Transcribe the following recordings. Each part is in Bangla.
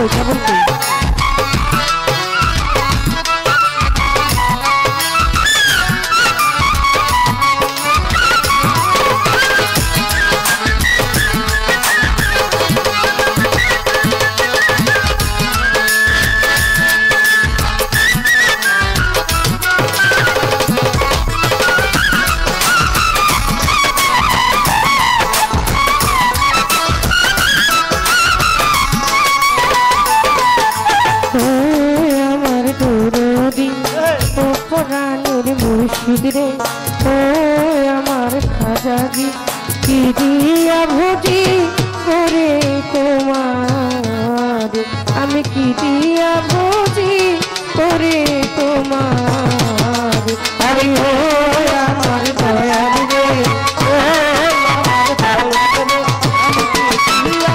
কই শ্রাবণ কই মুর্শিদরে ও আমার খাজাজি কি দিয়া ভুজি করে তোমার আমি কি দিয়া ভুজি করে তোমার আরে ও আমার দয়াল রে ও আমার দয়াল রে আমি কি দিয়া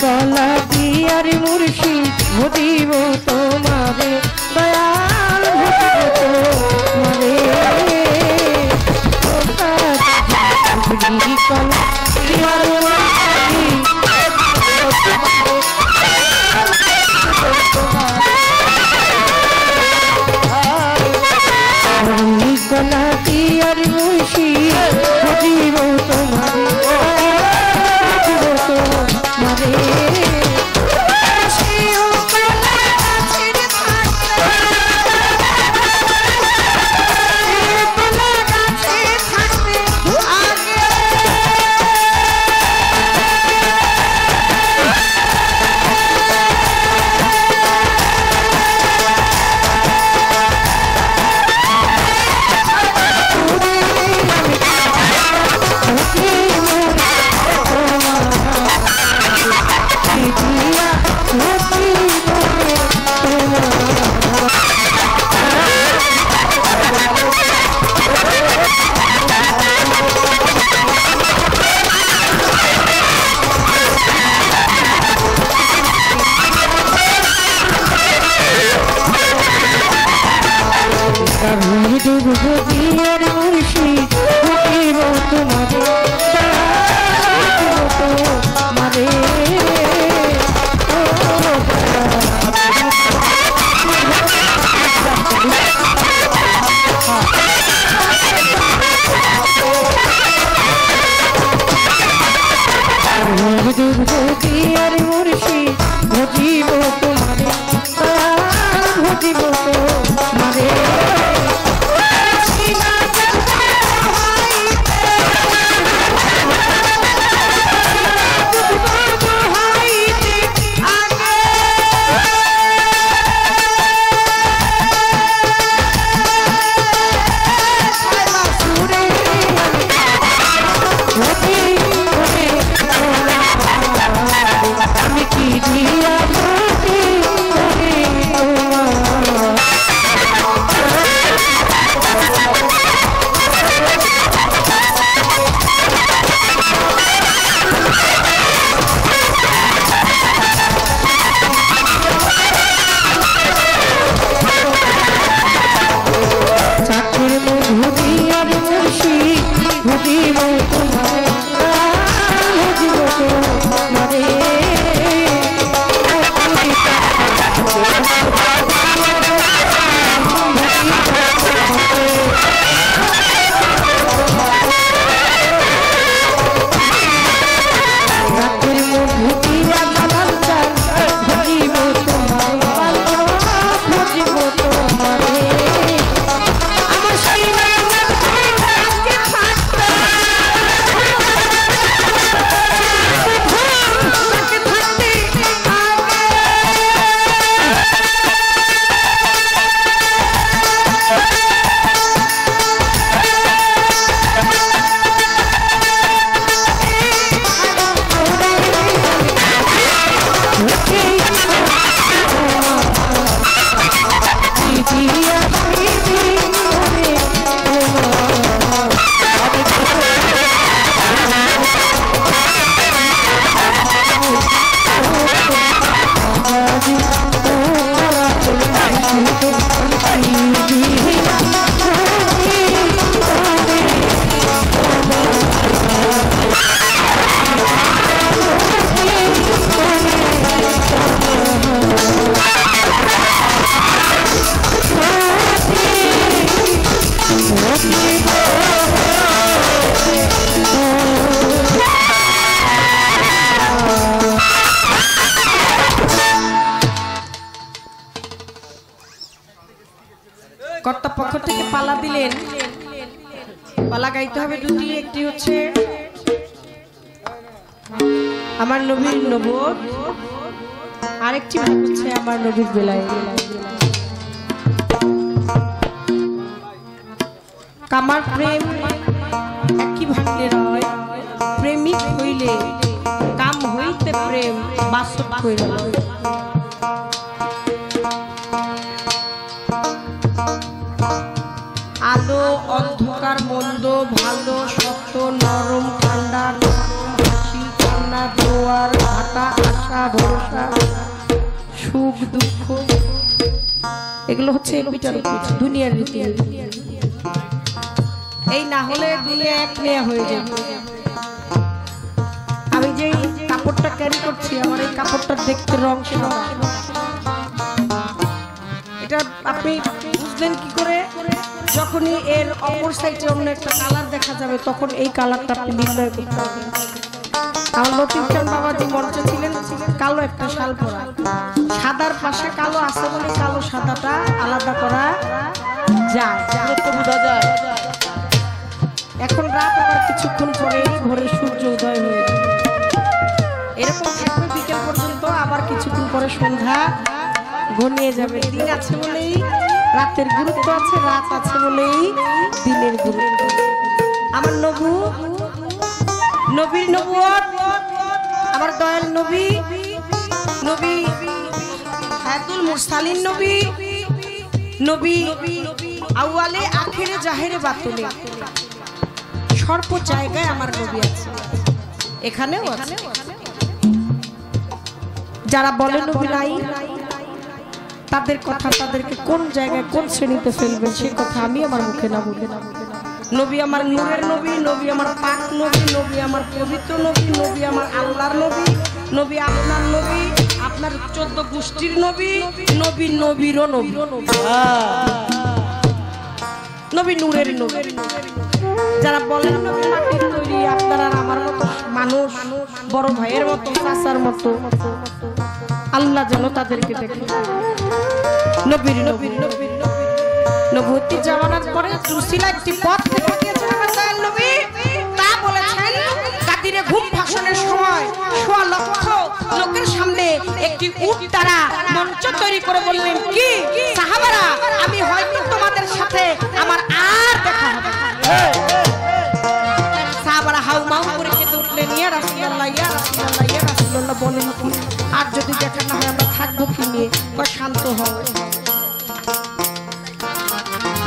কলা দিয়ার মুর্শিদ ভুজিব তোমারে দয়াল ভুজিব তোমারে কলা দিয়ার কলা দিয়ার মুর্শিদ ভুজিব তোমারে ভুজিয়ার মুর্শিদ ভুজিব তোমারে তোমারে ভুজিয়ার মুর্শিদ ভুজিব তোমারে ভুজিব তোমারে কর্তা পক্ষ থেকে পালা দিলেন। পালা গাইতে হবে দুটি, একটি হচ্ছে আমার নবীর নবুয়ত, আরেকটি ভাগ হচ্ছে আমার নবীর বেলায়। কামার প্রেম একই ভাগ্যের হয়, প্রেমিক হইলে কাম হইতে প্রেম বাসক হইল। আলো অন্ধকার, মন্দ ভালো, সত্য নরম ঠান্ডা, হাসি কান্না, জোয়ার ভাটা, আশা ভরসা, সুখ দুঃখ, এগুলো হচ্ছে দুনিয়ার রীতি। এই না হলে দুনিয়া এক নেয়া হয়ে যাবে। আমি যেই কাপড়টা ক্যারি করছি, আমার এই কাপড়টা দেখতে রং সাদা। এটা আপনি বুঝলেন কি করে? যখনই এর অপর সাইডে অন্য একটা কালার দেখা যাবে, তখন এই কালারটা আপনি নির্ণয় করতে হবে। আমার লতিফ খান বাবাজি মঞ্চে ছিলেন, কালো একটা শাল পরা, সাদার পাশে কালো আছে বলে কালো সাদাটা আলাদা করা যায়, বোঝা যায়। এখন রাত, আবার কিছুক্ষণ পরে ভোরের সূর্য উদয় হয়ে যাবে। এরকম থাকবে বিকেল পর্যন্ত, আবার কিছুক্ষণ পরে সন্ধ্যা ঘনিয়ে যাবে। দিন আছে বলেই রাতের গুরুত্ব আছে, রাত আছে বলেই দিনের গুরুত্ব। আমার নবীর নবুয়ত, আমার দয়াল নবী, নবী হায়াতুল মুরসালিন নবী, নবী আউয়ালে আখেরে জাহেরে বাতুলে, সর্ব জায়গায় আমার নবী আছে, এখানেও আছে। যারা বলে নবী নাই, তাদের কথা, তাদেরকে কোন জায়গায় কোন শ্রেণীতে ফেলবেন সে কথা আমি আমার মুখে না বলি। নবী আমার নূরের নবী, নবী আমার পাক নবী, নবী আমার পবিত্র নবী, নবী আমার আল্লাহর নবী, নবী আপনার নবী, আপনার 14 গোষ্ঠীর নবী, নবী নবীরও নবী, নবী নূরের নবী। যারা বলেন নবী মাটির তৈরি, আপনারা আমার মতো মানুষ, বড় ভাইয়ের মতো, চাচার মতো, আল্লাহ যেন তাদেরকে দেখে। নবীর নবীর নবীর নবুয়তি জামানার পরে দুসিলা একটি পথ দেখে দিয়েছেন আমার দয়াল নবী। তা বলেছেন, কাদিরে ঘুম ভাষণের সময় 1.5 লক্ষ লোকের সামনে একটি উট দ্বারা মঞ্চ তৈরি করে বললেন, কি সাহাবারা, আমি হয়তো তোমাদের সাথে আমার আর দেখা হবে। সাহাবারা হাউমাউ করে কেঁদে উঠলেন, ইয়া রাসূলুল্লাহ, ইয়া রাসূলুল্লাহ, ইয়া রাসূলুল্লাহ, বলেন কি আর যদি দেখা না হয় আমরা থাকবো কি নিয়ে? শান্ত হও,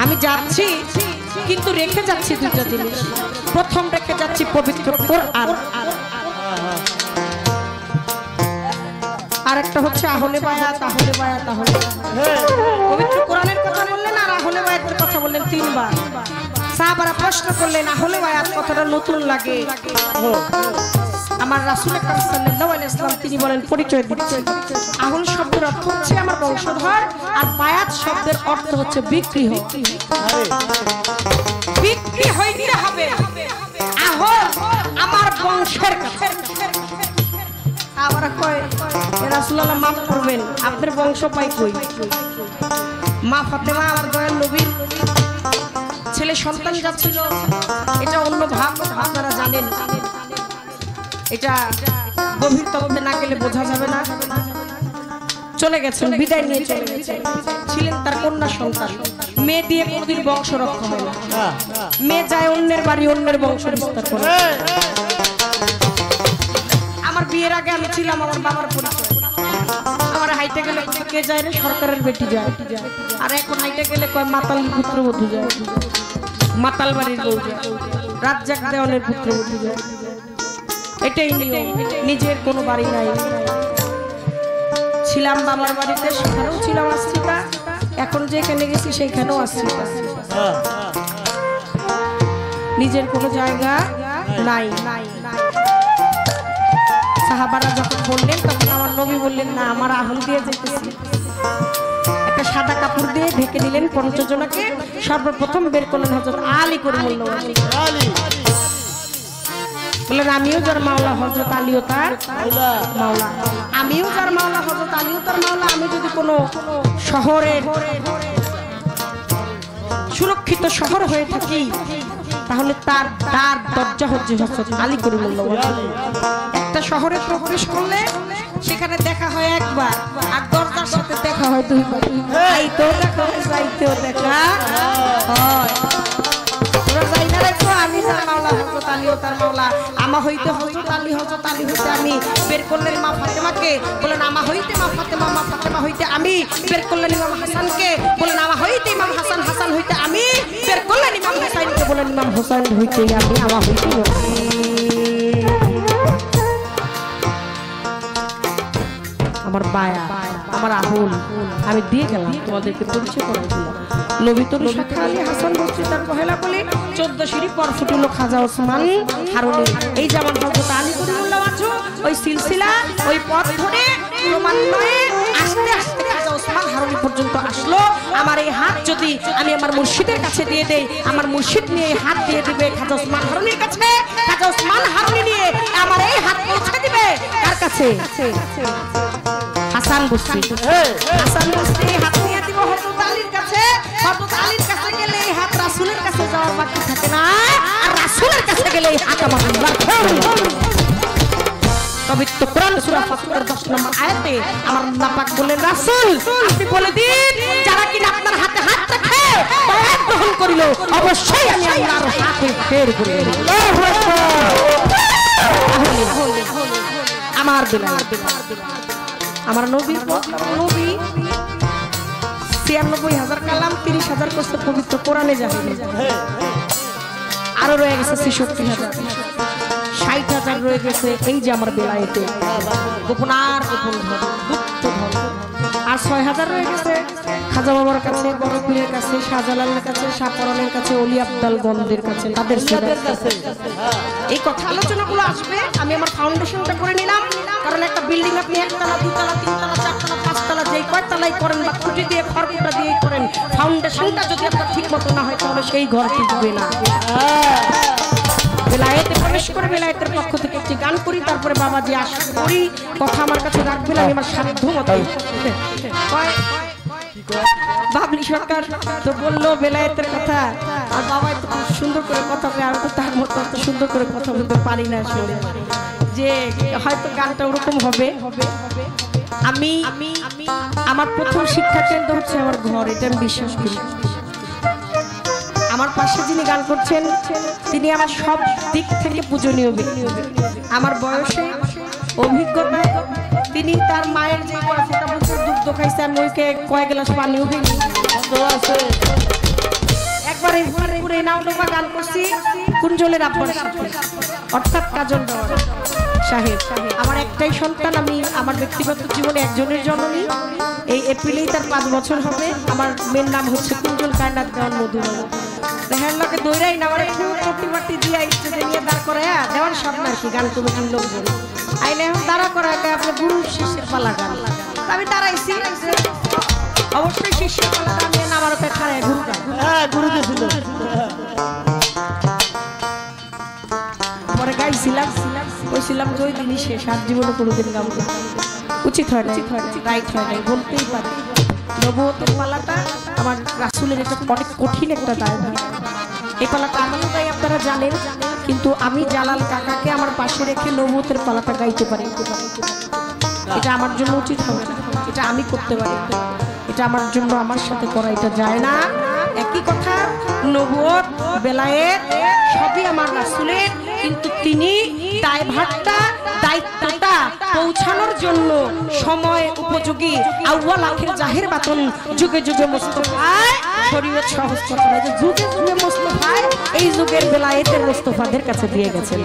আমি যাচ্ছি কিন্তু রেখে যাচ্ছি দুটো জিনিস। প্রথম রেখে যাচ্ছি পবিত্র কোরআন, আর একটা হচ্ছে আহলে বায়াত। আহলে বায়াত, আহলে পবিত্র কোরআনের কথা বললেন আর আহলে বায়াতের কথা বললেন 3 বার। সাহাবারা প্রশ্ন করলেন, আহলে বায়াত কথাটা নতুন লাগে। আমার রাসূল আকরাম সাল্লাল্লাহু আলাইহি ওয়াসাল্লাম তিনি বলেন, পরিচয় দিচ্ছেন, আহল শব্দের অর্থ হচ্ছে আমার বংশধর, আর বায়াত শব্দের অর্থ হচ্ছে বিক্রি হওয়া। বিক্রি হইতে হবে আহল আমার বংশের কাছে। আবার কয়, রাসূলুল্লাহ মাফ করবেন, আপনার বংশ পাই কই? মা ফাতেমা আমার দয়াল নবীর ছেলে সন্তান যাচ্ছিল, এটা অন্য ভাব, আপনারা জানেন। এটা গভীর তদন্তে না গেলে বোঝা যাবে না। চলে গেছেন, বিদায় নিয়ে চলে গেছেন। ছিলেন তার কন্যা সন্তান। মেয়ে দিয়ে কোনদিন বংশ রক্ষা হয় না। মেয়ে যায় অন্যের বাড়ি, অন্যের বংশ বিস্তার করে। আমার বিয়ের আগে আমি ছিলাম আমার বাবার পরিচয়। আমার হাইটে গেলে কে যায় রে? সরকারের বেটি যায়। আর এখন হাইটে গেলে কয় মাতাল পুত্রবধূ যায়, মাতাল বাড়ির বউ যায়, রাজ্জাক দেওয়ানের পুত্রবধূ যায়। এটাই নিয়ম, নিজের কোনো বাড়ি নাই। ছিলাম বাবার বাড়িতে, সেখানেও ছিলাম আশ্রিতা, এখন যেখানে গেছি সেইখানেও আশ্রিতা। নিজের কোনো জায়গা নাই। সাহাবারা যখন বললেন, তখন আমার নবী বললেন, না, আমার আহল দিয়ে যেতেছি। একটা সাদা কাপড় দিয়ে ঢেকে দিলেন 50 জনকে। সর্বপ্রথম বের করলেন হযরত আলী করিমুল্লাহ। বললেন, আমিও যার মাওলা হযরত আলীও তার মাওলা, আমিও যার মাওলা হযরত আলীও তার মাওলা। আমি যদি কোনো শহরের সুরক্ষিত শহর হয়ে থাকি তাহলে তার দ্বার দরজা হচ্ছে হযরত আলী করিমুল্লাহ ওয়াজহ। একটা শহরে প্রবেশ করলে সেখানে দেখা হয় একবার, আর দরজার সাথে দেখা হয় দুইবার। আইতেও দেখা হয়, যাইতেও দেখা হয়। তোরা যাই না রে, আমি তার মাওলা হযরত আলীও তার মাওলা। আমা হইতে হযরত আলী, হযরত আলী হইতে আমি। বের করলেন মা ফাতেমাকে, বলেন আমা হইতে মা ফাতেমা, মা ফাতেমা হইতে আমি। বের করলেন ইমাম হাসানকে, বলেন আমা হইতে ইমাম হাসান, হাসান হইতে আমি। বের করলেন ইমাম হুসাইনকে, বলেন ইমাম হুসাইন হইতে আমি, আমা হইতে আমার বায়া, আমার আহুল আমি দিয়ে গেলাম, তোমাদেরকে পরিচয় করে দিলাম। নবী তরু শাখা আলী হাসান বসছে তার পহেলা বলে 14 সিঁড়ি পর ফুটলো খাজা ওসমান হারুনি। এই যেমন হযরত আলী করিমুল্লাহ ওয়াজহ ওই সিলসিলা ওই পথ ধরে ক্রমান্বয়ে আস্তে আস্তে খাজা ওসমান হারুনি পর্যন্ত আসলো। আমার এই হাত যদি আমি আমার মুর্শিদের কাছে দিয়ে দেই, আমার মুর্শিদ নিয়ে এই হাত দিয়ে দিবে খাজা ওসমান হারুনির কাছে, খাজা ওসমান হারুনি নিয়ে আমার এই হাত পৌঁছে দিবে কার কাছে? হাসান বসরি। হাসান বসরি হাত নিয়ে দিব হযরত আলীর কাছে। হযরত আলীর কাছে গেলে এই হাত রাসূলের কাছে যাওয়ার বাকি থাকে না, আর রাসূলের কাছে গেলে এই হাত আমার আল্লাহর কাছে। পবিত্র কোরআন সূরা ফাতিহার 10 নম্বর আয়াতে আমার আল্লাহ পাক বলেন, রাসূল আপনি বলে দিন যারা কিনা আপনার হাতে হাত রাখে বায়াত গ্রহণ করিল, অবশ্যই আমি আল্লাহর হাতে ফের করে দেব। আল্লাহু আকবার। আমার বেলায় আমার নবী 96,000 কালাম 30,000 করছে পবিত্র কোরআনে জাহির। আরো রয়ে গেছে 66,000, 60,000 রয়ে গেছে এই যে আমার বেলায়েতে গোপন আর গোপন গুপ্ত ধন। আর 6,000 রয়ে গেছে খাজা বাবার কাছে, বড় পীরের কাছে, শাহজালালের কাছে, শাহপরানের কাছে, ওলি আব্দাল গণদের কাছে, তাদের কাছে। এই কথা আলোচনাগুলো আসবে। আমি আমার ফাউন্ডেশনটা করে নিলাম, কারণ একটা বিল্ডিং আপনি একতলা, দুতলা, তিনতলা, চারতলা, পাঁচতলা যেই কয়তলাই করেন বা খুঁটি দিয়ে খড়কুটা দিয়ে করেন, ফাউন্ডেশনটা যদি আপনার ঠিক মতো না হয় তাহলে সেই ঘর টিকবে না। বেলায়েতে প্রবেশ করে বেলায়েতের পক্ষ থেকে একটি গান করি, তারপরে বাবাজি আশা করি কথা আমার কাছে রাখবেন। আমি আমার সাধ্য মতো বাবলি সরকার তো বললো বেলায়েতের কথা, আর বাবা তো খুব সুন্দর করে কথা বলে, আমি তো তার মতো এত সুন্দর করে কথা বলতে পারি না আসলে, যে হয়তো গানটা ওরকম হবে। আমি আমার প্রথম শিক্ষা কেন্দ্র হচ্ছে আমার ঘর, এটা আমি বিশ্বাস করি। আমার পাশে যিনি গান করছেন তিনি আমার সব দিক থেকে পূজনীয় ব্যক্তি। আমার বয়সে অভিজ্ঞতা, তিনি তার মায়ের যে কয়টা বছর দুধ খাইছে আমি ওইকে কয়েক গ্লাস পানিও খাইনি। একবার পুরো নাওডোবা গান করছি কুঞ্জলের আব্বার অর্থাৎ কাজল সাহেব। আমার একটাই সন্তান, আমি আমার ব্যক্তিগত জীবনে একজনের জননী। এই এপ্রিলেই তার 5 বছর হবে। আমার মেয়ের নাম হচ্ছে কুঞ্জল কায়নাত দেওয়ান মধুবাবু। দেখেন লোকে দৌড়াই না, আমার একটু প্রতিবাদী দিয়ে স্টেজে নিয়ে দাঁড় করে দেওয়ার সামনে আর কি গান কমিটির লোকজন আইনে এখন দাঁড়া করা আপনার গুরু শিষ্যের পালা গান। আমি দাঁড়াইছি, অবশ্যই শিষ্যের পালাটা আমি আমার ওকে খাড়ায় গুরু গান গুরু দিয়েছিল। পরে গাইছিলাম, কইছিলাম যে ওই দিনই শেষ, আর জীবনে কোনোদিন গাবো না, উচিত হয় না, রাইট হয় না, বলতেই পারি। নবুয়তের পালাটা আমার রাসূলের এটা অনেক কঠিন একটা দায়ভার। এই পালাটা আমারও তাই আপনারা জানেন, কিন্তু আমি জালাল কাকাকে আমার পাশে রেখে নবুয়তের পালাটা গাইতে পারি। এটা আমার জন্য উচিত হবে, এটা আমি করতে পারি, এটা আমার জন্য আমার সাথে করা এটা যায় না। একই কথা, নবুয়ত বেলায়েত সবই আমার রাসূলের, কিন্তু তিনি দায়ভারটা দায়িত্বটা পৌঁছানোর জন্য সময় উপযোগী আউয়াল আখির জাহির বাতন যুগে যুগে মুস্তাফায় শরীয়ত সহজ কথা না, যে যুগে যুগে মুস্তাফায় এই যুগের বেলায়েতের মুস্তাফাদের কাছে দিয়ে গেছেন।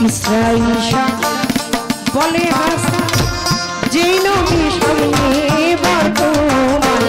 ইসরাইল শাহ বলে হাসা যেই নবী সামনে বর্তমান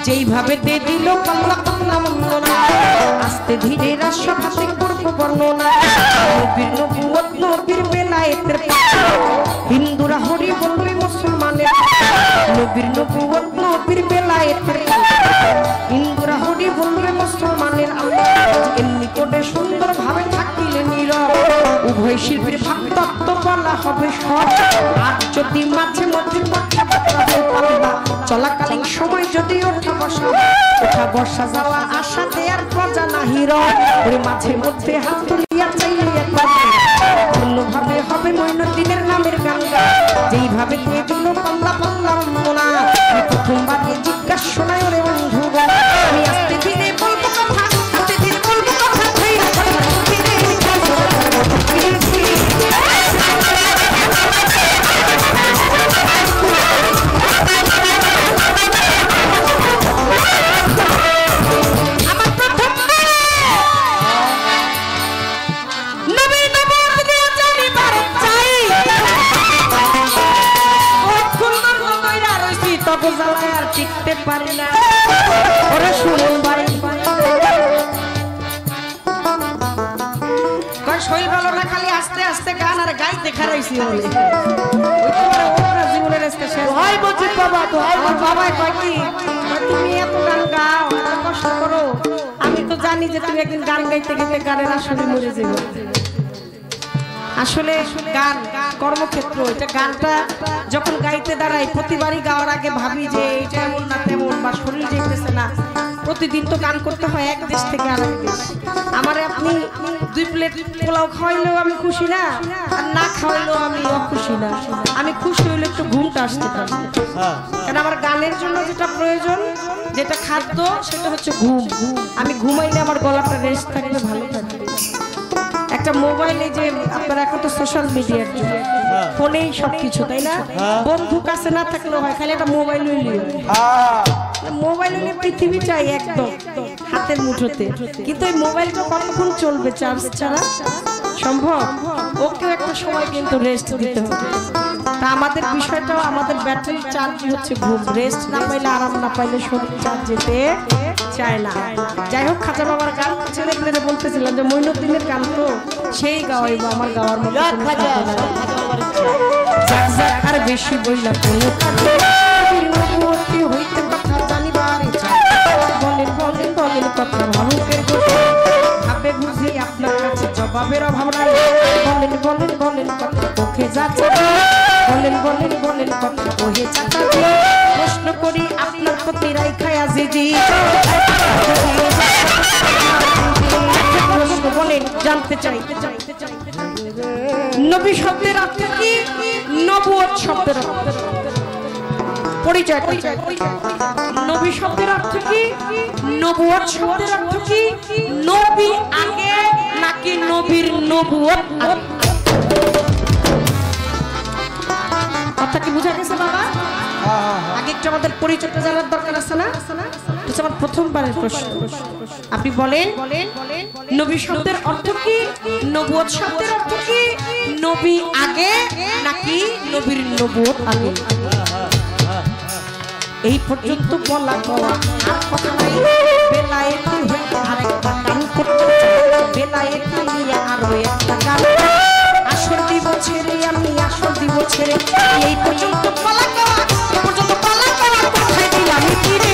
যেইভাবে দে দিল কাল্লা কান্না বন্দনা আস্তে ধীরে রাষ্ট্রভাষে করব বর্ণনা নবীর নবুয়ত নবীর বেলায়েতের হিন্দুরা হরি বলবে মুসলমানের নবীর নবুয়ত নবীর বেলায়েতের হিন্দুরা হরি বলবে মুসলমানের আল্লাহ এমনি করে সুন্দর ভাবে থাকিলে নীরব বলা হবে সব। আর যদি মাঝে মধ্যে চলাকালীন সময় যদি ওঠা বসা যাওয়া আশা দেয়ার প্রজা নাহি রয়, মাঝে মধ্যে হাত তুলিয়া চাইলে একবার অন্যভাবে হবে মঈনুদ্দিনের নামের গান। যেইভাবে দিয়ে দিল পাল্লা পাল্লা মোনা, প্রথমবার জিজ্ঞাসা শোনায় ওরে বন্ধু, আমি আস্তে ধীরে বলবো কথা, আস্তে ধীরে বলবো কথা, টিকতে পারি না ওরা শুনুন ভাই। শরীর ভালো না, খালি আস্তে আস্তে গান আর গাইতে খারাইছি জীবনের তুমি এত গান গাও, এত কষ্ট করো, আমি তো জানি যে তুমি একদিন গান গাইতে গেলে গানের আসলে মরে যাবে। আসলে গান কর্মক্ষেত্র, এটা গানটা যখন গাইতে দাঁড়াই প্রতিবারই গাওয়ার আগে ভাবি যে এটা এমন না তেমন, বা শরীর যেতেছে না। প্রতিদিন তো গান করতে হয় এক দেশ থেকে আরেক দেশ। আমারে আপনি 2 প্লেট পোলাও খাওয়াইলেও আমি খুশি না, আর না খাওয়াইলেও আমি অখুশি না। আমি খুশি হইলে একটু ঘুমটা আসতে পারি, কারণ আমার গানের জন্য যেটা প্রয়োজন, যেটা খাদ্য, সেটা হচ্ছে ঘুম। আমি ঘুমাইলে আমার গলাটা রেস্ট থাকলে ভালো থাকবে। একটা মোবাইলে যে আপনারা এখন তো সোশ্যাল মিডিয়ার যুগ, ফোনেই সবকিছু, তাই না? বন্ধু কাছে না থাকলেও হয়, খালি একটা মোবাইল হইলেই মোবাইল হইলে পৃথিবী চাই একদম হাতের মুঠোতে। কিন্তু এই মোবাইলটা কতক্ষণ চলবে চার্জ ছাড়া? সম্ভব? ওকেও একটা সময় কিন্তু রেস্ট দিতে হবে। তা আমাদের বিষয়টাও, আমাদের ব্যাটারি চার্জই হচ্ছে ঘুম। রেস্ট না পাইলে, আরাম না পাইলে শরীর চার্জ যেতে চায় না। যাই হোক, খাজা বাবার গান ছেলে পেলে বলতেছিলাম যে মঈনুদ্দিনের গান তো সেই গাওয়াইব, আমার গাওয়ার মতো আর বেশি বইলা হইতে কথা জানিবার বলেন বলেন বলেন কথা ভালুকের ভাবে বুঝি আপনার কাছে জবাবের অভাব নাই। বলেন বলেন বলেন কথা চোখে যাচ্ছে, বলেন বলেন বলেন কথা ওহে চাচা। প্রশ্ন করি আপনার প্রতি রাইখায়া জিজি, প্রশ্ন বলেন জানতে চাই নবী শব্দের অর্থ কি, নবুয়ত শব্দের অর্থ পরিচয়। নবী শব্দের অর্থ কি, নবুয়ত শব্দের অর্থ কি? নবী আগে নাকি নবীর নবুয়ত আগে? কথা কি বুঝা গেছে বাবা? আগে একটু আমাদের পরিচয়টা জানার দরকার আছে না? এটা আমার প্রথমবারের প্রশ্ন। আপনি বলেন নবী শব্দের অর্থ কি, নবুয়ত শব্দের অর্থ কি? নবী আগে নাকি নবীর নবুয়ত আগে? এই পর্যন্ত বলা কওয়া আর কথা নাই। বেলায়েতি হইতে আরেকটা গান করতে চাই, বেলায়েতি নিয়ে আরো একটা গান। আসল দিব ছেড়ে আমি আসল দিব ছেড়ে, এই পর্যন্ত বলা কওয়া, এই পর্যন্ত বলা কওয়া কোথায় দিলাম কি রে?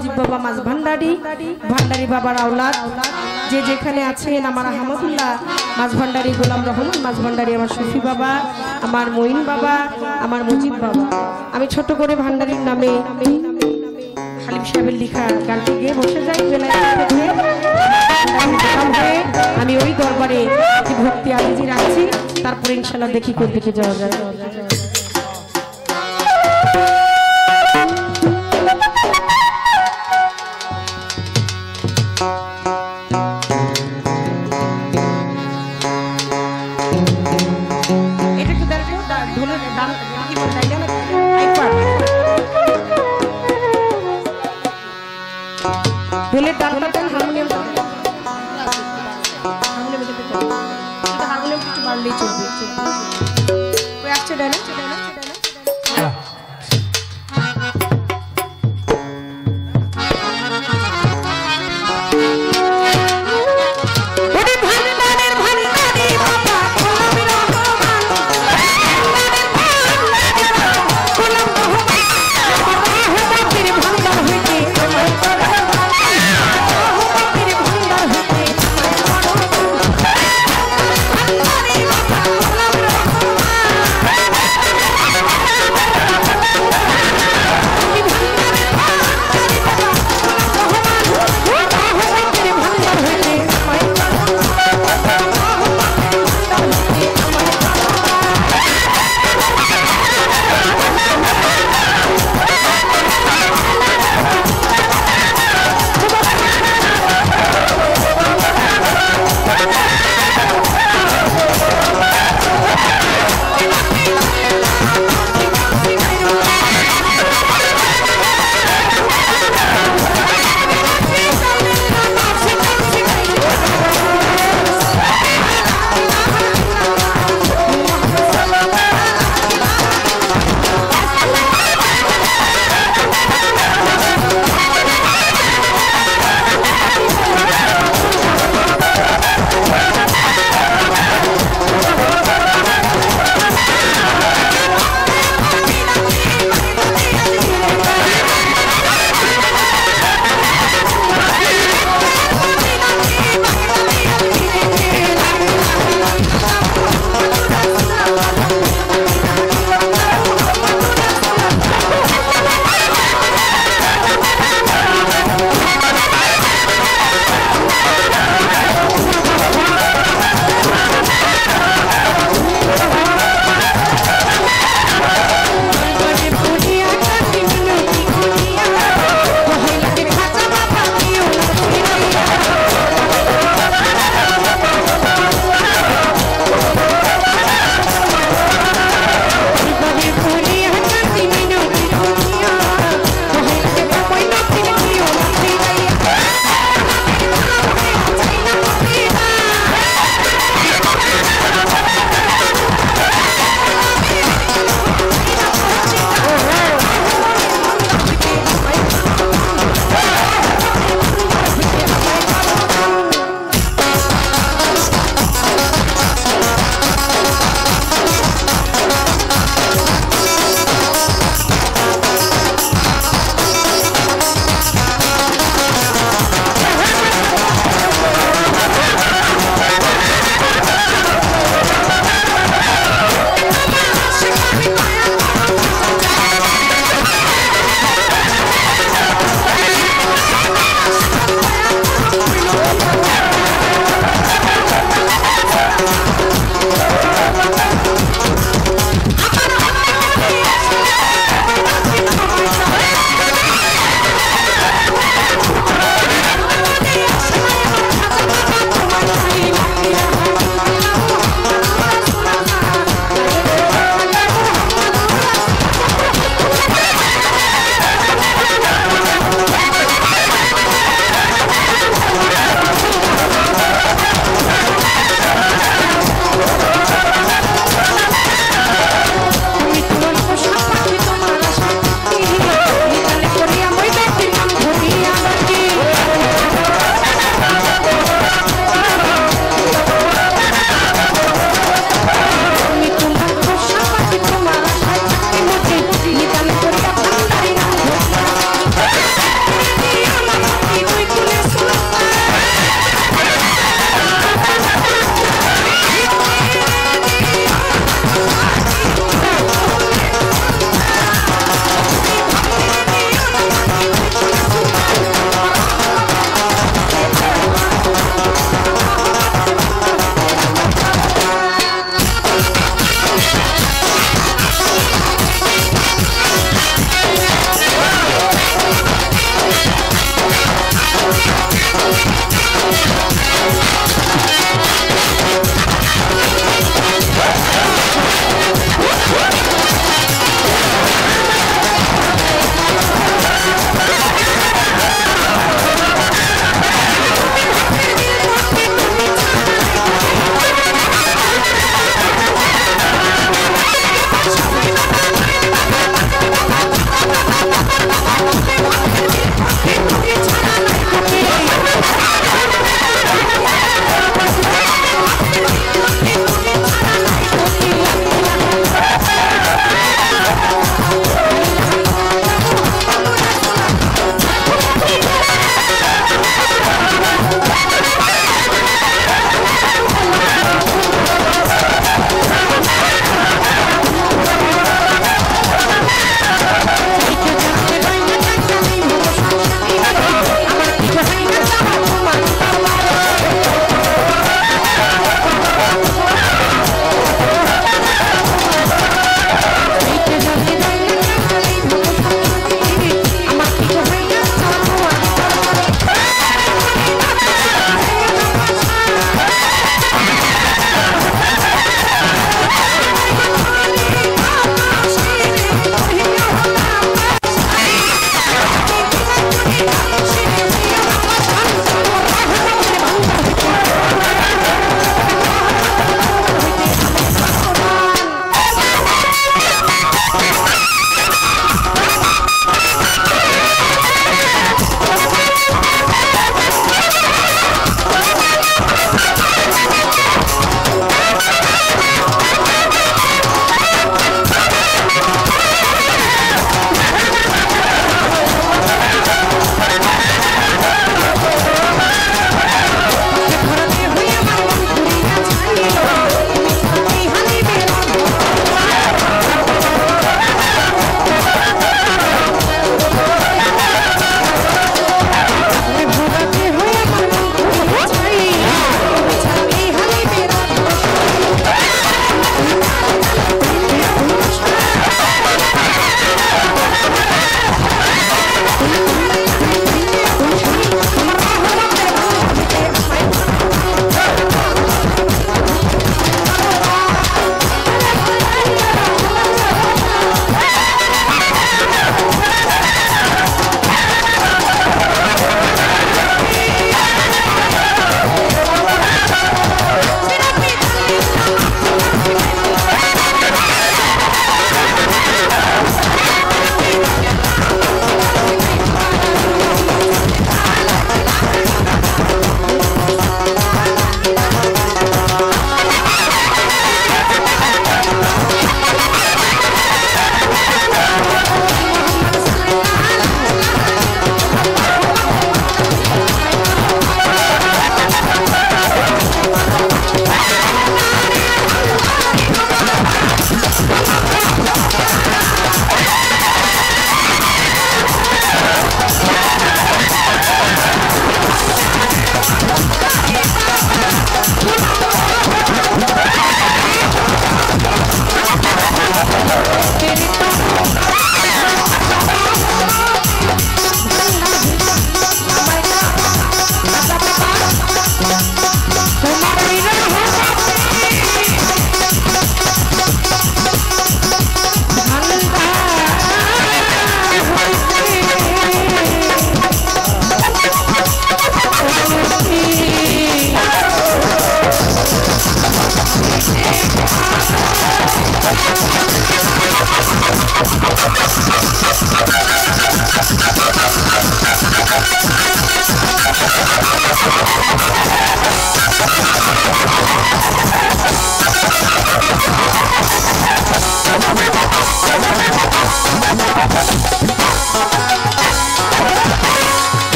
মুজিব বাবা মাছ ভান্ডারি, ভান্ডারি বাবার আওলাদ যে যেখানে আছেন, আমার আহমদুল্লাহ মাছ ভান্ডারি, গোলাম রহমান মাছ ভান্ডারি, আমার শফি বাবা, আমার মঈন বাবা, আমার মুজিব বাবা। আমি ছোট করে ভান্ডারির নামে হালিম সাহেবের লেখা গানটি গিয়ে বসে যাই। আমি ওই দরবারে ভক্তি আজিজি রাখছি, তারপরে ইনশাল্লাহ দেখি কোন দিকে যাওয়া যায়। ঢোলের ডানটা হারমোনিয়াম কিছু বাড়লেই চলবে। আসছে ডানা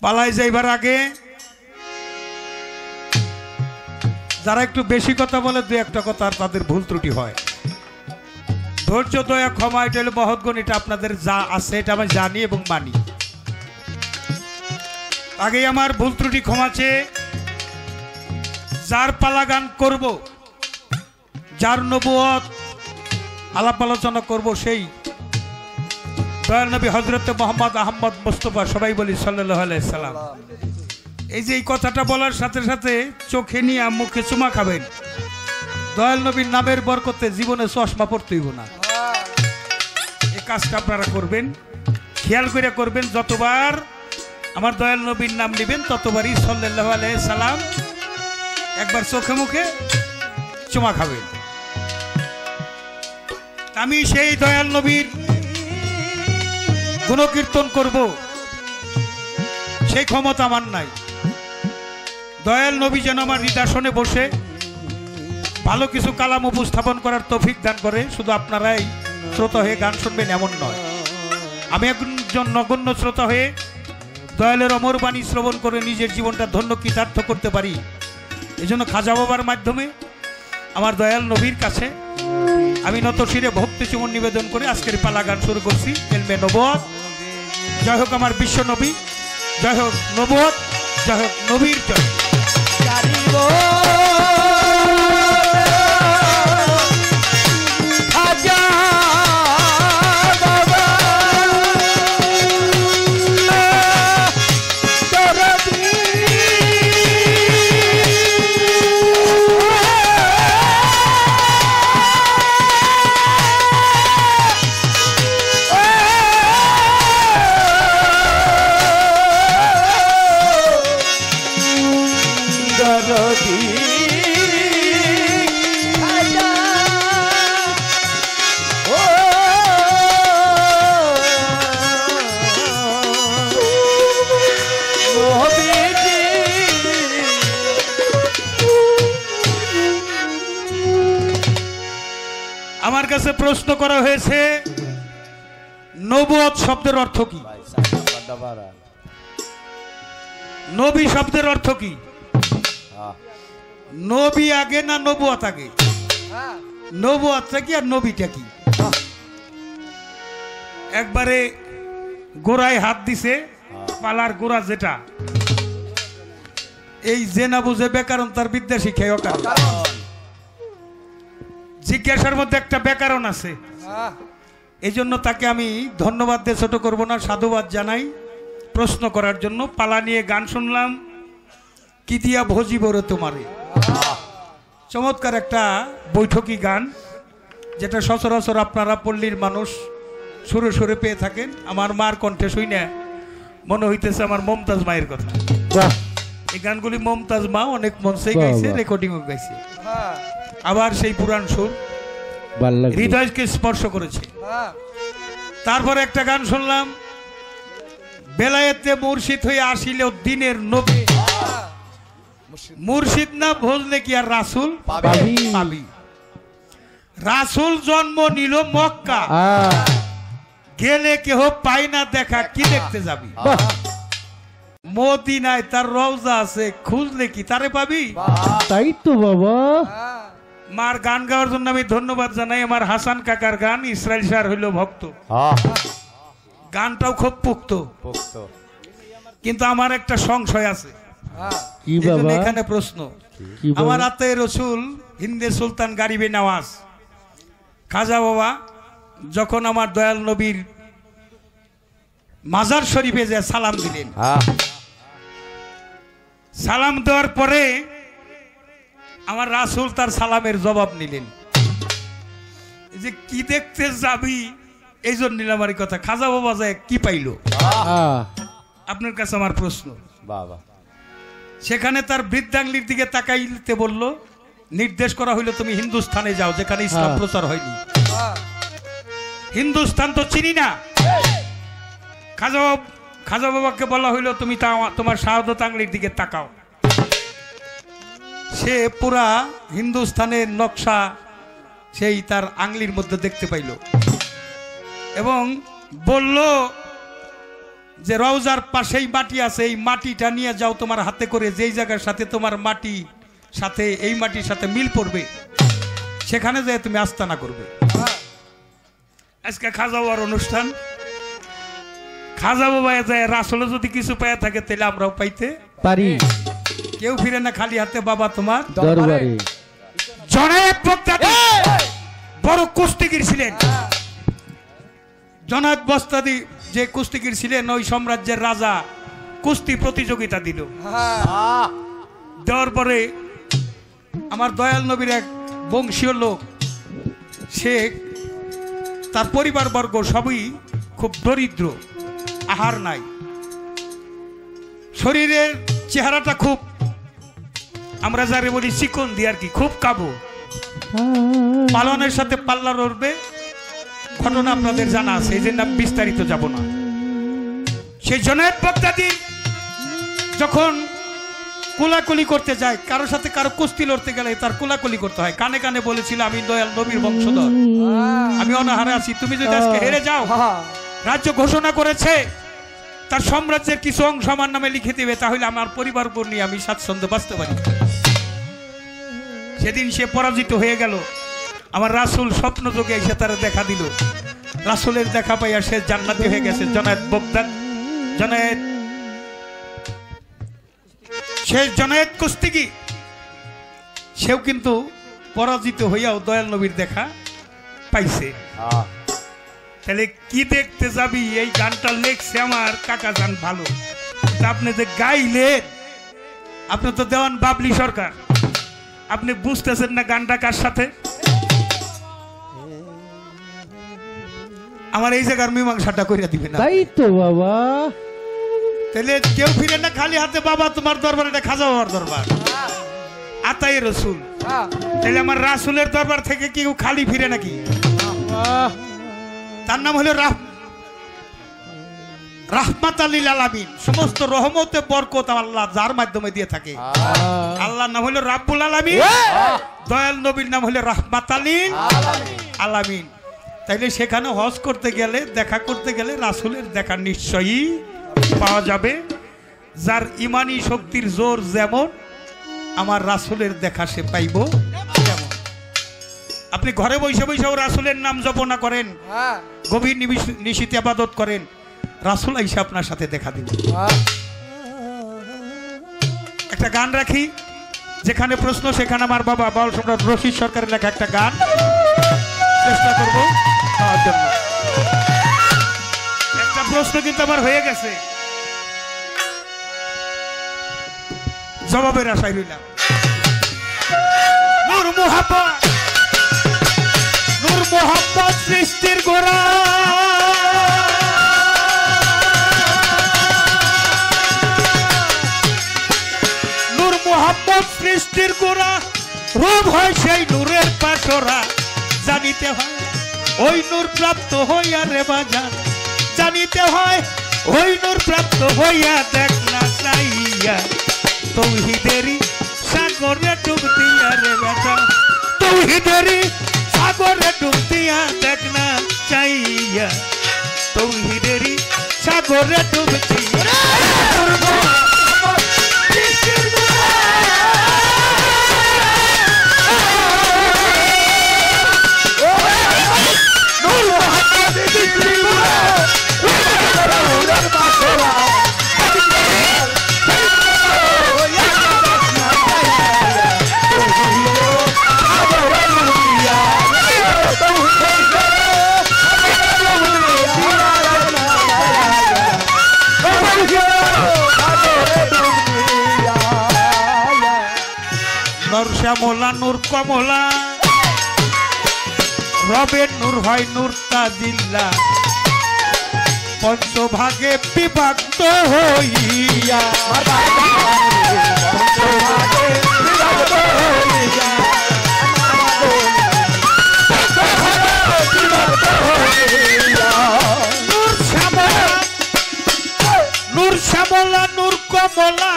পালাই যাইবার আগে যারা একটু বেশি কথা বলে দু একটা কথা আর তাদের ভুল ত্রুটি হয়, ধৈর্য দয়া ক্ষমা এটা হলো মহৎগুণ, এটা আপনাদের যা আছে এটা আমি জানি এবং মানি। আগেই আমার ভুল ত্রুটি ক্ষমা চেয়ে যার পালা গান করব, যার নবুয়ত আলাপ আলোচনা করব, সেই দয়াল নবী হযরত মুহাম্মদ আহমদ মুস্তাফা, সবাই বলি সাল্লাল্লাহু আলাইহি সাল্লাম। এই যে এই কথাটা বলার সাথে সাথে চোখে নিয়ে মুখে চুমা খাবেন, দয়াল নবীর নামের বরকতে জীবনে চশমা পড়তে হইব না। এই কাজটা আপনারা করবেন, খেয়াল করে করবেন। যতবার আমার দয়াল নবীর নাম নেবেন ততবারই সাল্লাল্লাহু আলাইহি সাল্লাম একবার চোখে মুখে চুমা খাবেন। আমি সেই দয়াল নবীর গুণকীর্তন করব, সেই ক্ষমতা আমার নাই। দয়াল নবী যেন আমার হৃদয়াসনে বসে ভালো কিছু কালাম উপস্থাপন করার তৌফিক দান করে। শুধু আপনারাই শ্রোতা হয়ে গান শুনবেন এমন নয়, আমি একজন নগণ্য শ্রোতা হয়ে দয়ালের অমর বাণী শ্রবণ করে নিজের জীবনটা ধন্য কৃতার্থ করতে পারি। এই জন্য খাজা বাবার মাধ্যমে আমার দয়াল নবীর কাছে আমি নত শিরে ভক্তি চুমন নিবেদন করে আজকের পালা গান শুরু করছি। এলমে নবুয়ত, জয় হোক আমার বিশ্ব নবী, জয় হোক নবুয়ত, জয় হোক নবীর জয়। আমার কাছে প্রশ্ন করা হয়েছে নবুয়ত শব্দের অর্থ কি, নবী শব্দের অর্থ কি, নবী আগে না নবুয়ত আগে, নবুয়তটা কি আর নবীটা কি? একবারে গোড়ায় হাত দিছে, পালার গোড়া যেটা, এই যে না বুঝে ব্যাকরণ তার বিদ্যা শিক্ষায় অকারণ। জিজ্ঞাসার মধ্যে একটা ব্যাকরণ আছে, এই জন্য তাকে আমি ধন্যবাদ দিয়ে ছোট করব না, সাধুবাদ জানাই প্রশ্ন করার জন্য। পালা নিয়ে গান শুনলাম, কি দিয়া ভজিব রে তোমারে, চমৎকার একটা বৈঠকি গান, যেটা সচরাচর আপনারা পল্লীর মানুষ সুরে সুরে পেয়ে থাকেন। আমার মার কণ্ঠে শুনে মনে হইতেছে আমার মমতাজ মায়ের কথা। এই গানগুলি মমতাজ মা অনেক মঞ্চে গাইছে, রেকর্ডিংও গাইছে, আবার সেই পুরাণ সুর হৃদয়কে স্পর্শ করেছে। তারপরে একটা গান শুনলাম, বেলায়েতে মুর্শিদ হয়ে আসিলেও দিনের নবী, মুর্শিদ না ভজলে কি আর রাসূল পাবি। রাসূল জন্ম নিল মক্কা, গেলে কেহ পাই না দেখা, কি দেখতে যাবি? মদিনায় তার রওজা আছে, খুঁজলে কি তারে পাবি? তাই তো বাবা। মার গান গাওয়ার জন্য আমি ধন্যবাদ জানাই। আমার হাসান কাকার গান, ইসরায়েল স্যার হইল ভক্ত, গানটাও খুব পুক্ত, কিন্তু আমার একটা সংশয় আছে। কি এইজন্য বাবা? এখানে প্রশ্ন। কি বাবা? আমার হাতে রসুল হিন্দে সুলতান গারিবে নওয়াজ খাজা বাবা যখন আমার দয়াল নবীর মাজার শরীফে যে সালাম দিলেন, সালাম দেওয়ার পরে আমার রাসূল তার সালামের জবাব নিলেন। এই যে কি দেখতে যাবি, এই জন্য নিলাম আর কথা। খাজা বাবা যায় কি পাইল? আপনার কাছে আমার প্রশ্ন। বাবা সেখানে তার বৃদ্ধাঙ্গলির দিকে তাকাইতে বলল, নির্দেশ করা হইলো তুমি হিন্দুস্তানে যাও, যেখানে ইসলাম প্রচার হয়নি। হিন্দুস্তান তো চিনি না। খাজা বাবাকে বলা হইলো তুমি তোমার শাহাদত আঙ্গলির দিকে তাকাও। সে পুরা হিন্দুস্তানের নকশা সেই তার আঙ্গলির মধ্যে দেখতে পাইল এবং বলল যে রওজার পাশেই মাটি আছে, এই মাটিটা নিয়ে যাও তোমার হাতে করে, যেই জায়গার সাথে তোমার মাটি সাথে এই মাটির সাথে মিল পড়বে সেখানে যেয়ে তুমি আস্তানা করবে। আজকে খাজা বাবার অনুষ্ঠান, খাজা বাবা যায় রাসূলে যদি কিছু পায় থাকে তাহলে আমরাও পাইতে পারি। কেউ ফিরে না খালি হাতে বাবা তোমার দরবারে। জনায়েত বগদাদি বড় কুস্তিগীর ছিলেন। জনায়েত বগদাদি যে কুস্তিগীর ছিলেন, ওই সাম্রাজ্যের রাজা কুস্তি প্রতিযোগিতা দিল। দেওয়ার পরে আমার দয়াল নবীর এক বংশীয় লোক, সে তার পরিবারবর্গ সবই খুব দরিদ্র, আহার নাই, শরীরের চেহারাটা খুব, আমরা যারে বলি চিকন দিয়ে আর কি, খুব কাবু, পালনের সাথে পাল্লা লড়বে। ঘটনা আপনাদের জানা আছে, এই জন্য বিস্তারিত যাব না। সেই জনায়েত বগদাদি যখন কোলাকুলি করতে যায়, কারোর সাথে কারো কুস্তি লড়তে গেলে তার কোলাকুলি করতে হয়। কানে কানে বলেছিল আমি দয়াল নবীর বংশধর, আমি অনাহারে আছি, তুমি যদি আজকে হেরে যাও, রাজ্য ঘোষণা করেছে তার সাম্রাজ্যের কিছু অংশ আমার নামে লিখে দেবে, তাহলে আমার পরিবার নিয়ে আমি স্বাচ্ছন্দ্যে বাঁচতে পারি। সেদিন সে পরাজিত হয়ে গেল। আমার রাসূল স্বপ্ন যোগে এসে তারা দেখা দিল। রাসূলের দেখা পাইয়া সে জান্নাতি হয়ে গেছে। জনায়েত কুস্তিগী, সেও কিন্তু পরাজিত হইয়াও দয়াল নবীর দেখা পাইছে। তাহলে কি দেখতে যাবি? এই গানটা লেখছে আমার কাকা জান ভালো, আপনি যে গাইলেন, আপনি তো দেওয়ান বাবলি সরকার, আপনি বুঝতেছেন না গানটা কার সাথে? আমার এই জায়গার মীমাংসাটা কইরা দিবে না? তাই তো বাবা। তাহলে কেউ ফিরে না খালি হাতে বাবা তোমার দরবার, এটা খাজা বাবার দরবার, আতাই রসুল। তাহলে আমার রাসূলের দরবার থেকে কেউ খালি ফিরে নাকি? তার নাম হলো রাহমাত লিল আলামিন, সমস্ত রহমতে বরকত আল্লাহ যার মাধ্যমে দিয়ে থাকে। আল্লাহর নাম হলো রাব্বুল আলামিন, দয়াল নবীর নাম হলো রাহমাত লিল আলামিন। তাইলে সেখানে হজ করতে গেলে, দেখা করতে গেলে রাসূলের দেখা নিশ্চয়ই পাওয়া যাবে। যার ইমানি শক্তির জোর যেমন, আমার রাসূলের দেখা সে পাইব তেমন। আপনি ঘরে বসে বসেও রাসূলের নাম জপনা করেন, গভীর নিশিতে ইবাদত করেন, রাসূল আইসা আপনার সাথে দেখা দিবে। একটা গান রাখি, যেখানে প্রশ্ন সেখানে আমার বাবা বাউল সম্রাট রশিদ সরকারের লেখা একটা গান চেষ্টা করব পাওয়ার জন্য। একটা প্রশ্ন কিন্তু আমার হয়ে গেছে, জবাবের আশায় রইলাম। নূর মোহাম্মদ সৃষ্টির গোড়া, নূর মোহাম্মদ সৃষ্টির গোড়া, রূপ হয় সেই নূরের পাশরা, জানিতে হয় ওই নূর প্রাপ্ত হইয়া রে বাজার, জানিতে হয় ওই নূর প্রাপ্ত হইয়া, দেখ না চাইয়া তৌহিদেরই সাগরে ডুব দিয়া রে বেটা, তৌহিদেরই সাগরে ডুব দিয়া, দেখ না চাইয়া তৌহিদেরই সাগরে ডুব দিয়া। নর শ্যামলা নূর কমলা রবের নূর হয় নূর তাজিল্লা পঞ্চভাগে বিভক্ত হইয়া নূর শ্যামলা নূর কমলা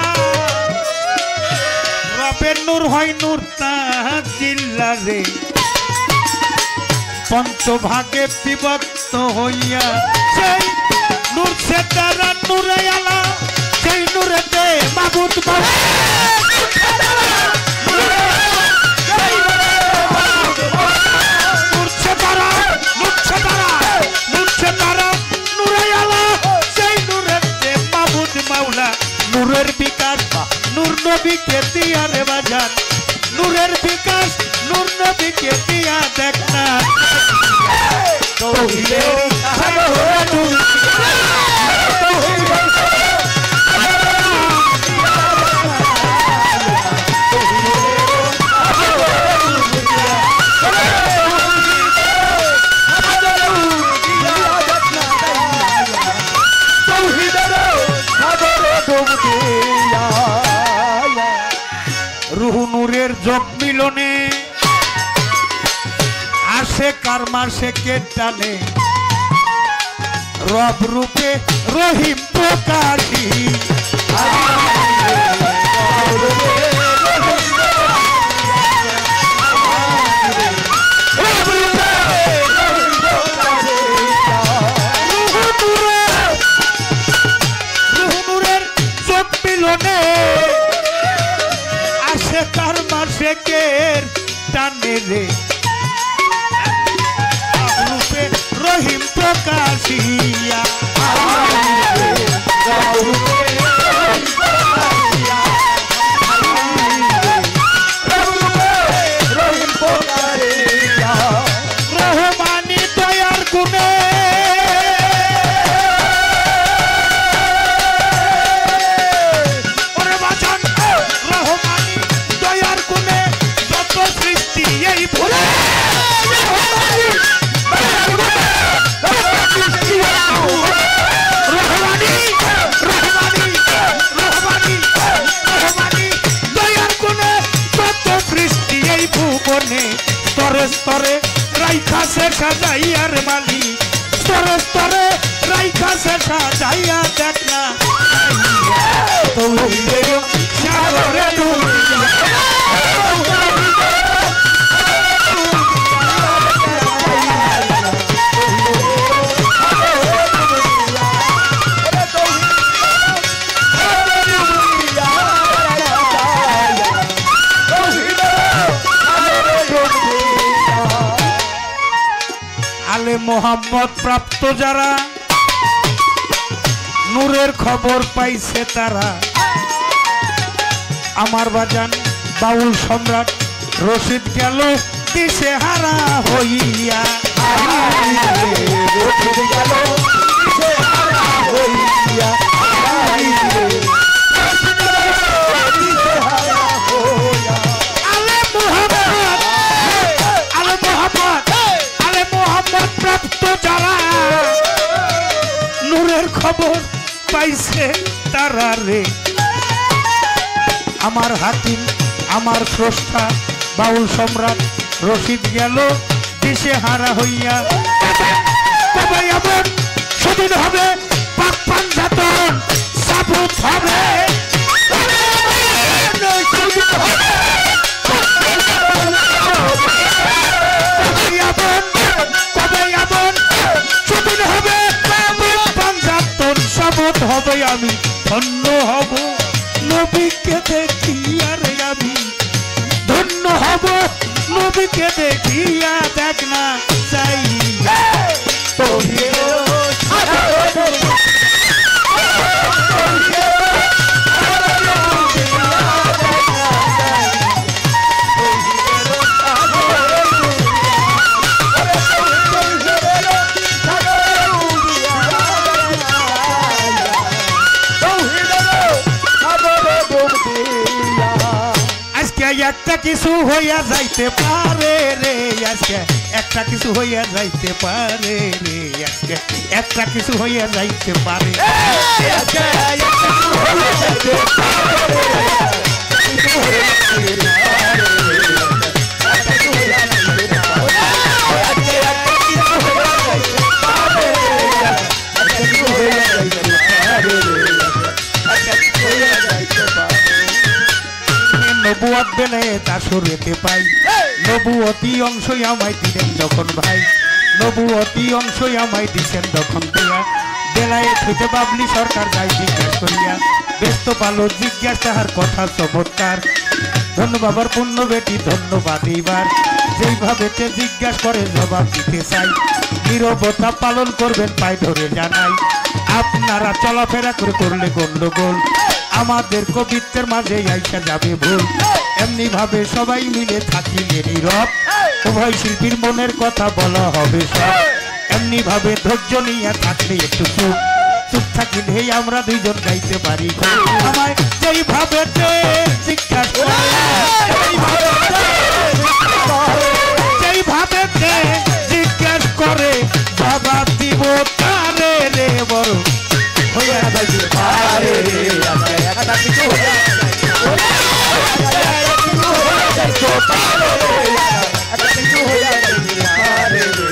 রবের নূর হয় নূর তাজিল্লা রে পঞ্চভাগে বিভক্ত হইয়া সেই নূর সে তারা নূরে আলা সেই নূরেতে মাবুদ নূরের বিকাশ নূর নবীকে দিয়া রে বাজার নূরের বিকাশ নূর নবীকে দিয়া দেখ না রুহু নূরের যোগ মিলনে আসে কার মাসে কে টানে রব রূপে রহিম প্রকাশী রুহু নূরের যোগ মিলনে আসে কার মাসে কে টানে রে রূপে রহিম প্রকাশিয়া রহমানি দয়ার গুণে রহমানি দয়ার গুণে যত সৃষ্টি এই ভুলে স্তরে স্তরে রাইখা সে সাজাইয়ার মালি স্তরে স্তরে রাইখা সে সাজাইয়া দেখ না আলে মোহাম্মদ প্রাপ্ত যারা নূরের খবর পাইছে তারা আমার বাজান বাউল সম্রাট রশিদ গেল দিশে হারা হইয়া প্রাপ্ত যারা নূরের খবর পাইছে তারা রে আমার হাকিম আমার স্রষ্টা বাউল সম্রাট রশিদ গেল দিশে হারা হইয়া তবে এমন সেদিন হবে পাক পাঞ্জাতন সাবুত হবে হবে আমি ধন্য হব নবীকে দেখিয়া রে আমি ধন্য হব নবীকে দেখিয়া দেখ না চাই একটা কিছু হইয়া যাইতে পারে রে আজকে, একটা কিছু হইয়া যাইতে পারে রে আজকে, একটা কিছু হইয়া যাইতে পারে। নবুয়ত বেলে তা শরীয়তে পাই, নবুয়তি অংশই আমায় দিলেন যখন ভাই, নবুয়তি অংশই আমায় দিছেন যখন দিয়া, বেলায় ছুটে বাবলি সরকার যাই জিজ্ঞাসা করিয়া, ব্যস্ত পালো জিজ্ঞাসা তাহার কথা চমৎকার, ধন্য বাবার পূর্ণ বেটি ধন্যবাদ এইবার, যেইভাবে তে জিজ্ঞাসা করে জবাব দিতে চাই, নীরবতা পালন করবেন পাই ধরে জানাই, আপনারা চলাফেরা করে করলে গন্ডগোল, আমাদের কবিত্বের মাঝে আইসা যাবে ভুল, এমনি ভাবে সবাই মিলে থাকিলে নীরব, উভয় শিল্পীর মনের কথা বলা হবে সব, এমনি ভাবে ধৈর্য নিয়ে থাকলে একটু চুপ, চুপ থাকিলে আমরা দুইজন গাইতে পারি, আমায় যেইভাবে জিজ্ঞাসা করে, যেইভাবে জিজ্ঞাসা করে জবাব দিব তারে রে বড় হইয়া যাইতে পারে রে, একটা কিছু হইয়া যাইতে পারে, একটা কিছু হইয়া যাইতে পারে রে,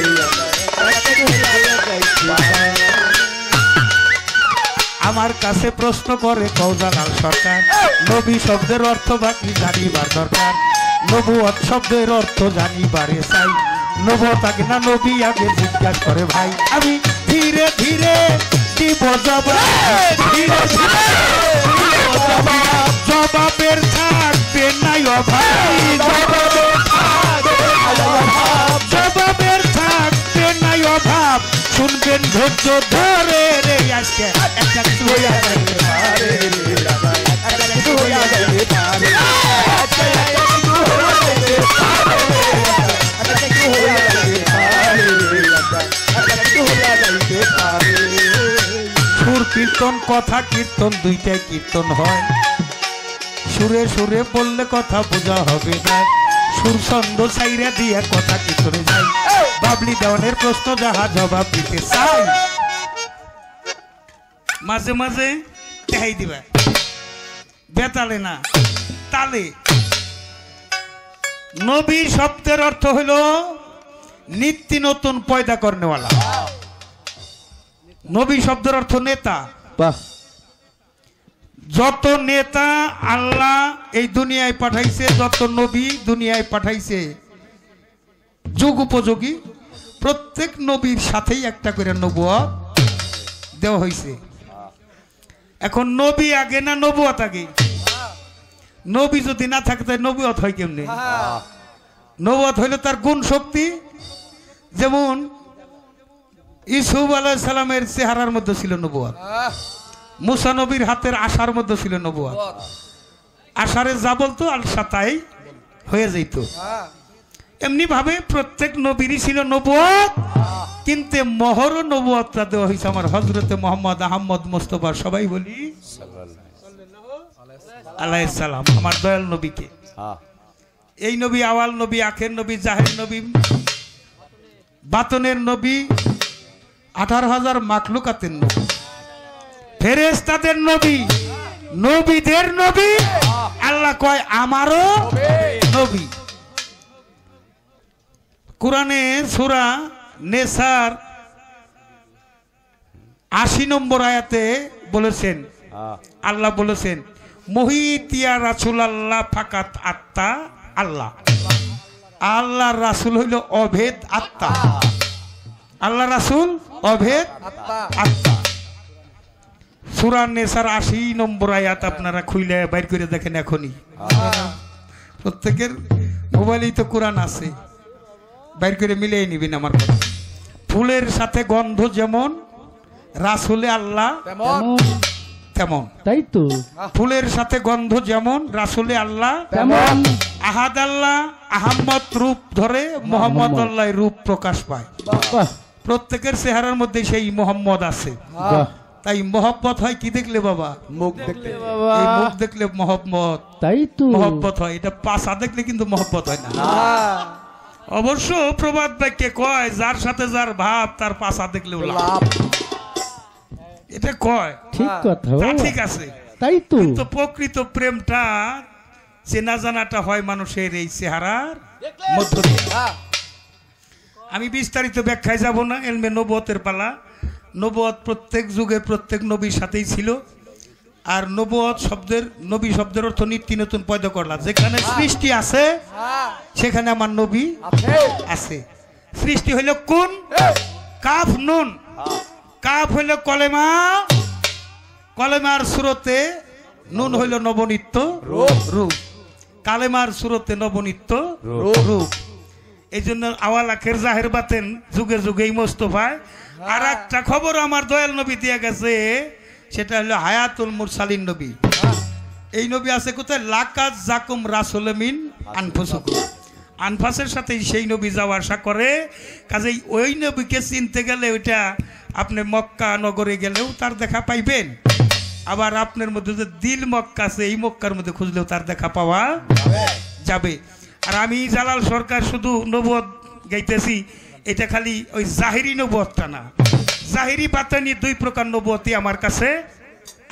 একটা কিছু হইয়া যাইতে পারে। আমার কাছে প্রশ্ন করে কৌজালাল সরকার, নবী শব্দের অর্থ বাকি জানিবার দরকার, নবুয়ত শব্দের অর্থ জানিবারে চাই, নবুয়ত আগে না নবী আগে জিজ্ঞাসা করে ভাই, আমি ধীরে ধীরে দিব জবাব, ধীরে ধীরে জবাবের থাকবে নাই অভাব, জবাবের থাকবে নাই অভাব, শুনবেন ধৈর্য ধরে রে আজকে, একটা কিছু হইয়া যাইতে পারে রে, একটা কিছু হইয়া যাইতে পারে, একটা কিছু হইয়া যাইতে পারে, একটা কিছু হইয়া যাইতে পারে, একটা কিছু হইয়া যাইতে পারে। সুর কীর্তন কথা কীর্তন দুইটাই কীর্তন হয়, সুরে সুরে বললে কথা বোঝা হবে না, সুর ছন্দ ছাইরা দিয়া কথা কি করে যায়, বাবলি দেওয়ানের প্রশ্ন যাহা জবাব দিতে চাই, মাঝে মাঝে দেখাই দিবা বেতালে না তালে। নবী শব্দের অর্থ হইল নিত্য নতুন পয়দা করনেওয়ালা, নবী শব্দের অর্থ নেতা, যত নেতা আল্লাহ এই দুনিয়ায় পাঠাইছে, যত নবী দুনিয়ায় পাঠাইছে যুগ উপযোগী, প্রত্যেক নবীর সাথেই একটা করে নবুয়ত দেওয়া হয়েছে। এখন নবী আগে না নবুয়ত আগে? নবী যদি না থাকে তাই নবুয়ত হয় কেমনে? নবুয়ত হইল তার গুণ শক্তি, যেমন ইউসুফ আলাইহিস সালামের চেহারার মধ্যে ছিল নবুয়ত, মুসা নবীর হাতের আশার মধ্যে ছিল নবুয়ত, আশারে যা বলতো আশা তাই হয়ে যেত। এমনি ভাবে প্রত্যেক নবীরই ছিল নবুয়ত, কিন্তু মহর নবুয়তটা দেওয়া হয়েছে আমার হযরতে মুহাম্মদ আহমদ মুস্তাফা, সবাই বলি আলাইহিস সালাম, আমার দয়াল নবীকে। এই নবী আওয়াল নবী, আখের নবী, জাহের নবী, বাতনের নবী, 18,000 মাখলুকাতের নবী, ফেরেশতাদের নবী, নবীদের নবী, আল্লাহ কয় আমারও নবী। কোরআনে সূরা নেসার 80 নম্বর আয়াতে বলেছেন, আল্লাহ বলেছেন মহিতিয়া রাসূলুল্লাহ ফাকাত আত্মা আল্লাহ, আল্লাহর রাসূল হইল অভেদ আত্মা, আল্লাহ রাসূল অভেদ আত্মা। সূরা নেসার 80 নম্বর আয়াত আপনারা খুইলে বাইর করে দেখেন এখনই, প্রত্যেকের মোবাইলেই তো কোরআন আছে, বাইর করে মিলিয়ে নিবেন আমার কথা। ফুলের সাথে গন্ধ যেমন, রাসূলে আল্লাহ তেমন, তাই তো। ফুলের সাথে গন্ধ যেমন, রাসূলে আল্লাহ তেমন। আহাদ আল্লাহ আহমদ রূপ ধরে, মোহাম্মদ আল্লাহ রূপ প্রকাশ পায়। প্রত্যেকের চেহারার মধ্যে সেই মোহাম্মদ আছে, তাই মহব্বত হয় কি দেখলে বাবা? মুখ দেখতে এই মুখ দেখলে মহব্বত, তাই তো মহব্বত হয়। এটা পাছা দেখলে কিন্তু মহব্বত হয় না। অবশ্য প্রবাদ বাক্যে কয় যার সাথে যার ভাব তার পাছা দেখলেও লাভ, এটা কয়। ঠিক কথা তা বাবা। ঠিক আছে, তাই তো কিন্তু প্রকৃত প্রেমটা চেনা জানাটা হয় মানুষের এই চেহারার মধ্য দিয়ে। আমি বিস্তারিত ব্যাখ্যায় যাব না, এলমে নবুয়তের পালা। নবুয়ত প্রত্যেক যুগের প্রত্যেক নবীর সাথেই ছিল। আর নবুয়ত শব্দের, নবী শব্দের অর্থ নিত্য নতুন পয়দা করলা। যেখানে সৃষ্টি আছে সেখানে আমার নবী আছে। সৃষ্টি হইল কোন? কাফ নুন। কাফ হইল কলেমা, কলেমার সুরতে নুন হইল নবনিত্য রূপ, কালেমার সুরতে নবনিত্য রূপ। এই জন্য আওয়াল আখের জাহের বাতেন যুগে যুগেই মোস্তফায়। আর একটা খবর আমার দয়াল নবী দিয়ে গেছে, সেটা হলো হায়াতুল মুরসালিন নবী। এই নবী আছে কোথায়? লাকাত জাকুম রাসুল মিন আনফুসুকুম। আনফাসের সাথে সেই নবী যাওয়া আসা করে। কাজেই ওই নবীকে চিনতে গেলে ওইটা আপনি মক্কা নগরে গেলেও তার দেখা পাইবেন। আবার আপনার মধ্যে যে দিল মক্কা আছে, এই মক্কার মধ্যে খুঁজলেও তার দেখা পাওয়া যাবে। আর আমি জালাল সরকার শুধু নবুয়ত গাইতেছি, এটা খালি ওই জাহিরি নবুয়তটা না, জাহিরি বাতানি দুই প্রকার নবুয়তই আমার কাছে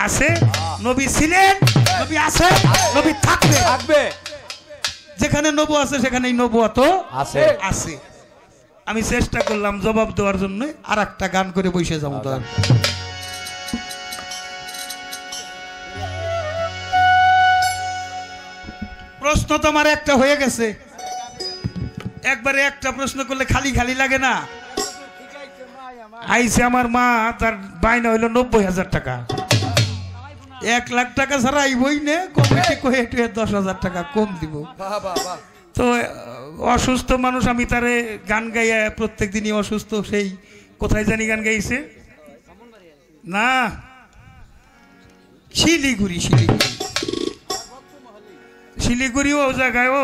আছে। নবী ছিলেন, নবী আছে, নবী থাকবে। যেখানে নবু আছে সেখানে নবুয়ত আছে। আমি চেষ্টা করলাম জবাব দেওয়ার জন্য। আর একটা গান করে বসে যাবো। তো প্রশ্ন তো আমার একটা হয়ে গেছে। একবারে একটা প্রশ্ন করলে খালি খালি লাগে না। আইসে আমার মা, তার বাইনা হইল 90,000 টাকা। 1 লাখ টাকা ছাড়া আইবই নে, কমিটি কয়ে 10,000 টাকা কম দিব। তো অসুস্থ মানুষ, আমি তারে গান গাইয়া প্রত্যেক দিনই অসুস্থ। সেই কোথায় জানি গান গাইছে না, শিলিগুড়ি। শিলিগুড়িও জায়গায়ও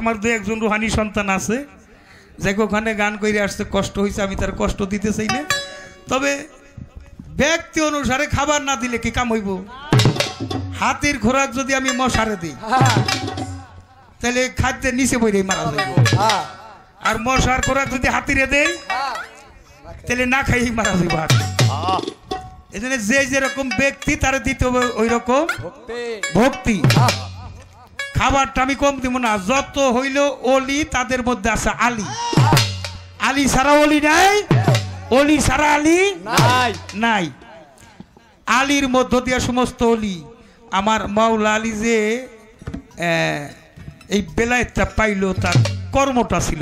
আমার 2-1 রুহানি সন্তান আছে, যে ওখানে গান করে আসতে কষ্ট হয়েছে। আমি তার কষ্ট দিতে চাই না। তবে ব্যক্তি অনুসারে খাবার না দিলে কি কাম হইব? হাতির খোরাক যদি আমি মশারে দিই, তাহলে খাদ্যের নিচে বইরে মারা যাইব। আর মশার খোরাক যদি হাতিরে দেই, তাহলে না খাই মারা যাইব। এই জন্য যে যেরকম ব্যক্তি তারা দিতে হবে ওই রকম ভক্তি। খাবারটা আমি কম দিব না। যত হইল অলি, তাদের মধ্যে আছে আলী। আলী ছাড়া অলি নাই, অলি ছাড়া আলী নাই। আলীর মধ্য দিয়ে সমস্ত অলি। আমার মাওলা আলী যে এই বেলায়েতটা পাইলো, তার কর্মটা ছিল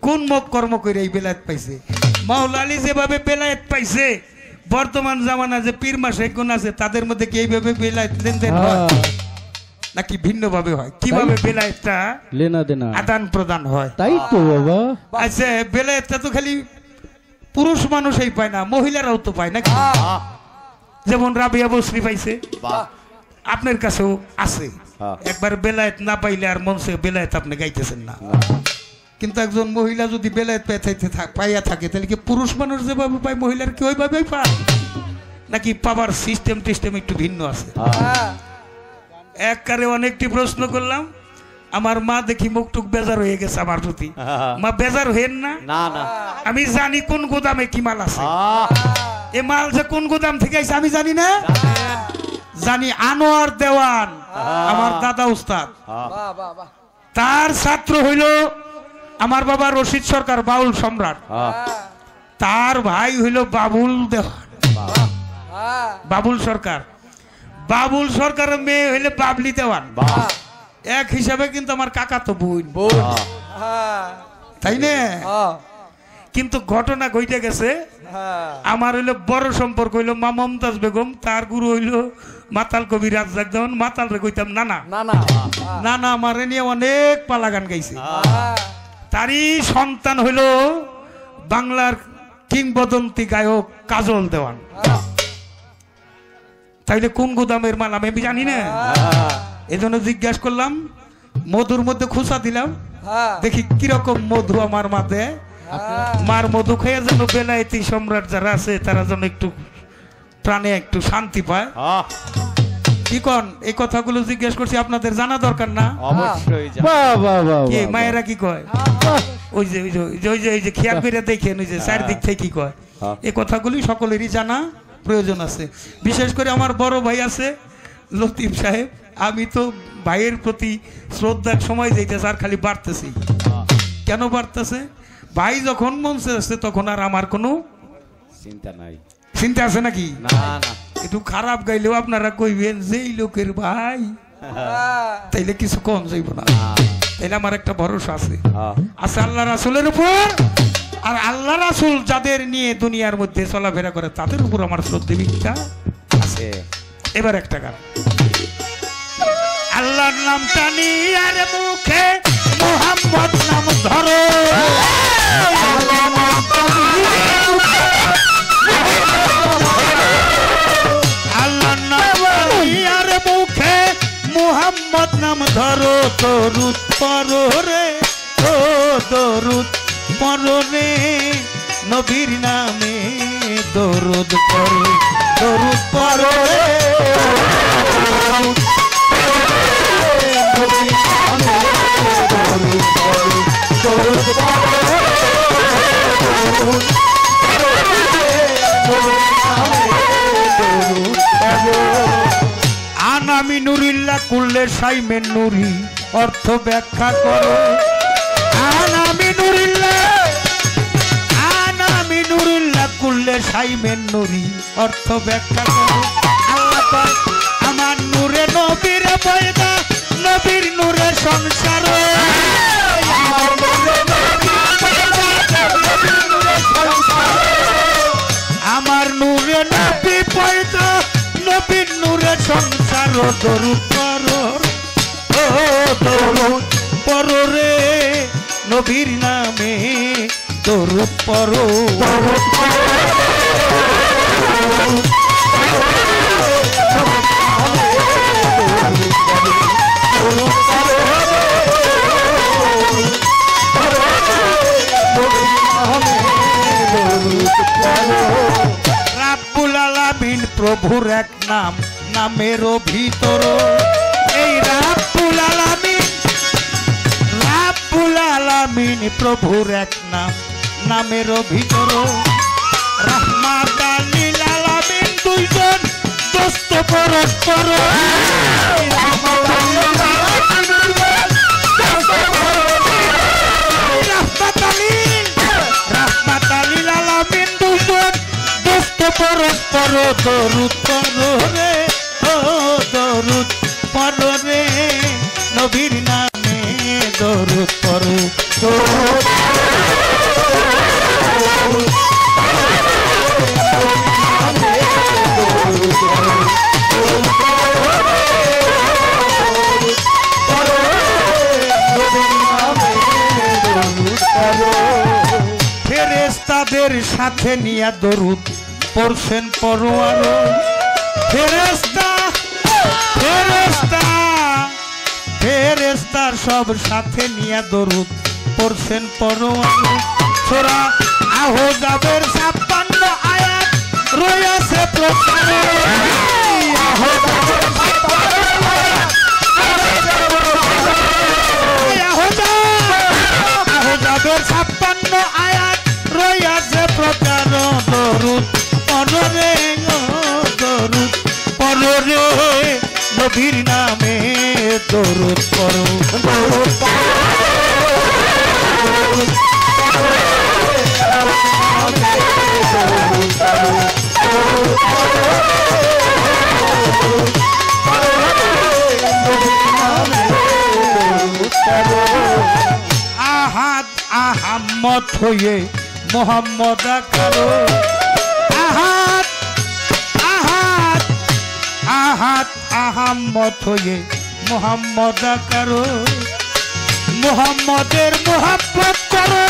কোন কর্ম করে এই বেলায়েত পাইছে? মাওলা আলী যেভাবে বেলায়েত পাইছে, বর্তমান জামানা যে পীর মাশায়েখ আছে তাদের মধ্যে কি এইভাবে বেলায়েত লেনদেন হয় নাকি ভিন্ন ভাবে হয়? কিভাবে বেলায়েতটা লেনা দেনা আদান প্রদান হয়? তাই তো বাবা। আচ্ছা, বেলায়েতটা তো খালি পুরুষ মানুষই পায় না, মহিলারাও তো পায় নাকি? যেমন রাবিয়া বসরি পাইছে, আপনার কাছেও আছে। একবার বেলায়েত না পাইলে আর মঞ্চে বেলায়েত আপনি গাইতেছেন না। কিন্তু একজন মহিলা যদি বেলায়েত পাইয়া থাকে, তাহলে কি পুরুষ মানুষ যেভাবে পায় মহিলার কি ওইভাবেই পায় নাকি পাবার সিস্টেম টিস্টেম একটু ভিন্ন আছে? একবারে অনেকটি প্রশ্ন করলাম। আমার মা দেখি মুখটুক বেজার হয়ে গেছে আমার প্রতি। মা বেজার হইেন না, আমি জানি কোন গোদামে কি মাল আছে। এ মাল যে কোন গোদাম থেকে আইছে আমি জানি না, জানি আনোয়ার দেওয়ান আমার দাদা উস্তাদ, তার ছাত্র হইল আমার বাবা রশিদ সরকার বাউল সম্রাট, তার ভাই হইল বাবুল দেওয়ান, বাবুল সরকার, বাবুল সরকারের মেয়ে হইলে বাবলি দেওয়ান। এক হিসাবে কিন্তু আমার কাকা তো বোন, তাই না? কিন্তু ঘটনা ঘটে গেছে। আমার হইলো বড় সম্পর্ক হইলো মা মমতাজ বেগম, তার গুরু হইলো মাতাল কবি রাজ্জাক দেওয়ান। মাতাল রে কইতাম নানা, নানা আমার নিয়ে অনেক পালা গান গাইছে। তারই সন্তান হইলো বাংলার কিংবদন্তি গায়ক কাজল দেওয়ান। তাইলে কোন গোদামের মাল আমি জানি না, এজন্য জিজ্ঞাসা করলাম। মধুর মধ্যে খুঁচা দিলাম, দেখি কিরকম মধু আমার মাঝে। মার মধু খেয়ে যেন বেলায়েতি সম্রাট যারা আছে তারা যেন একটু প্রাণে একটু শান্তি পায়। কি কন এই কথাগুলো জিজ্ঞেস করছি আপনাদের জানা দরকার না? অবশ্যই বাহ বাহ বাহ কি মায়েরা কি কয়? ওই যে ওই যে খেয়াল করে দেখেন ওই যে চারদিক থেকে কি কয়, এই কথাগুলি সকলেরই জানা প্রয়োজন আছে। বিশেষ করে আমার বড় ভাই আছে লতিফ সাহেব, আমি তো ভাইয়ের প্রতি শ্রদ্ধার সময় যেতেছে আর খালি বাড়তেছি। কেন বাড়তেছে? ভাই যখন মঞ্চে আসছে তখন আর আমার কোনো চিন্তা নাই, চিন্তা আছে নাকি? না না, একটু খারাপ গাইলেও আপনারা কইবেন যে এই লোকের ভাই, তাইলে কিছু কম যাইব না। তাইলে আমার একটা ভরসা আছে, আছে আল্লাহ রাসূলের উপর। আর আল্লাহ রাসূল যাদের নিয়ে দুনিয়ার মধ্যে চলাফেরা করে তাদের উপর আমার শ্রদ্ধা ভিক্ষা আছে। এবার একটা গান, আল্লাহর নামটা নিয়ে আর মুখে মুহাম্মদ নাম ধরো, আল্লাহর নাম নিয়ে আর মুখে মুহাম্মদ নাম ধরো, দরুদ পড়ো রে, ও দরুদ পড়ো রে, নবীর নামে দরুদ পড়ো, দরুদ পড়ো রে, আনামি নুরিল্লাহ কুল্লে সাইমেন নুরি, অর্থ ব্যাখ্যা করো। আনামি নুরিল্লাহ কুল্লে সাইমেন নুরি, অর্থ ব্যাখ্যা করো। আল্লাহ পাক আমার নূরে নবীর পয়দা, নবীর নূরে সংসার, আমার নূরে নবী পয়দা, নবীর নূরে সংসার, দরুদ পড়ো, ও দরুদ পড়ো রে, নবীর নামে দরুদ পড়ো, দরুদ পড়ো, রাব্বুল আলামিন প্রভুর এক নাম, নামেরও ভিতর এই রাব্বুল আলামিন প্রভুর এক নাম, নামেরও ভিতর রাহমাতাল লিল আলামিন, দুইজন দোস্ত পরস্পর, রাহমাতাল লিল আলামিন, দুইজন দোস্ত পরস্পর, দরুদ পড়ো রে, ও দরুদ পড়ো রে, নবীর নামে দরুদ পড়ো, ফেরেশতাদের সাথে নিয়া দরুদ পড়ছেন পরোয়ার, ফেরেশতার সব সাথে নিয়া দরুদ পড়ছেন পরোয়ার, সূরা আহজাবের 56 আয়াত রয়েছে প্রচারে, আহজাবের 56 আয়াত রয়েছে প্রচার, দরুদ পড়ো রে, দরুদ পড়ো রে, নবীর নামে দরুদ পড়ো, দরুদ আহাদ আহাম্মদ হয়ে মোহাম্মদ আকারো, আহাদ আহাদ আহাদ আহাম্মদ হয়ে মোহাম্মদ আকারো, মোহাম্মদের মোহাব্বত করো,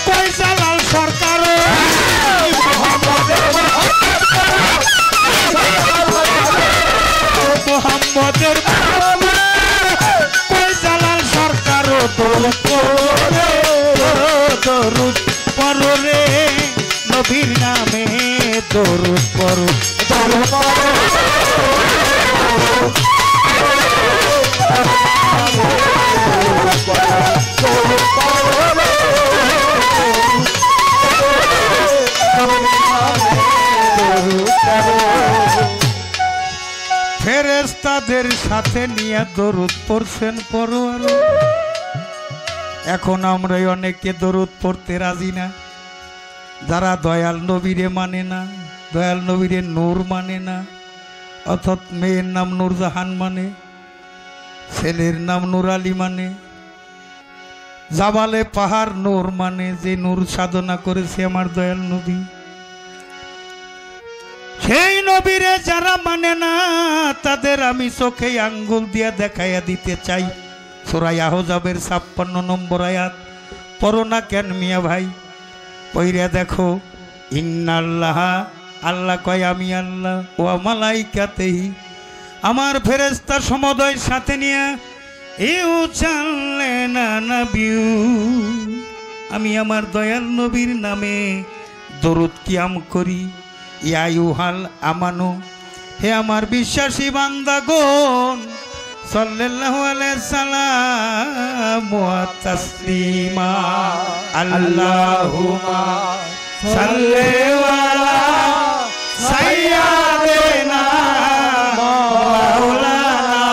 ফয়সালাল সরকার, মোহাম্মদের ফয়সালাল সরকার, দরুদ পড়ো রে, দরুদ দরুদ পড়ো দরুদ পড়ো ফেরেশতাদের সাথে নিয়ে দরুদ পড়ছেন পরোয়ার। এখন আমরা অনেকে দরুদ পড়তে রাজি না, যারা দয়াল নবীরে মানে না, দয়াল নবীরে নূর মানে না, অর্থাৎ মেয়ের নাম নূরজাহান মানে, ছেলের নাম নূর আলী মানে, জাবালে পাহাড় নূর মানে, যে নূর সাধনা করেছে আমার দয়াল নবী, সেই নবীরে যারা মানে না তাদের আমি চোখে আঙ্গুল দিয়া দেখাইয়া দিতে চাই। সূরা আহজাবের ৫৬ নম্বর আয়াত পড়ো না কেন মিয়া ভাই, পইরা দেখো। ইন্নাল্লাহ, আল্লাহ কয় আমি আল্লাহ, ও মালাইকাতেহি, আমার ফেরেশতা সমুদয় সাথে নিয়ে এও চাললে না নবিউ, আমি আমার দয়াল নবীর নামে দরুদ কিয়াম করি। ইয়া ইউহাল আমানু, হে আমার বিশ্বাসী বান্দাগণ, সাল্লাল্লাহু আলাইহি সাল্লাম ওয়া তাসলিমা, আল্লাহুম্মা সাল্লি আলা সাইয়্যিদিনা মাওলানা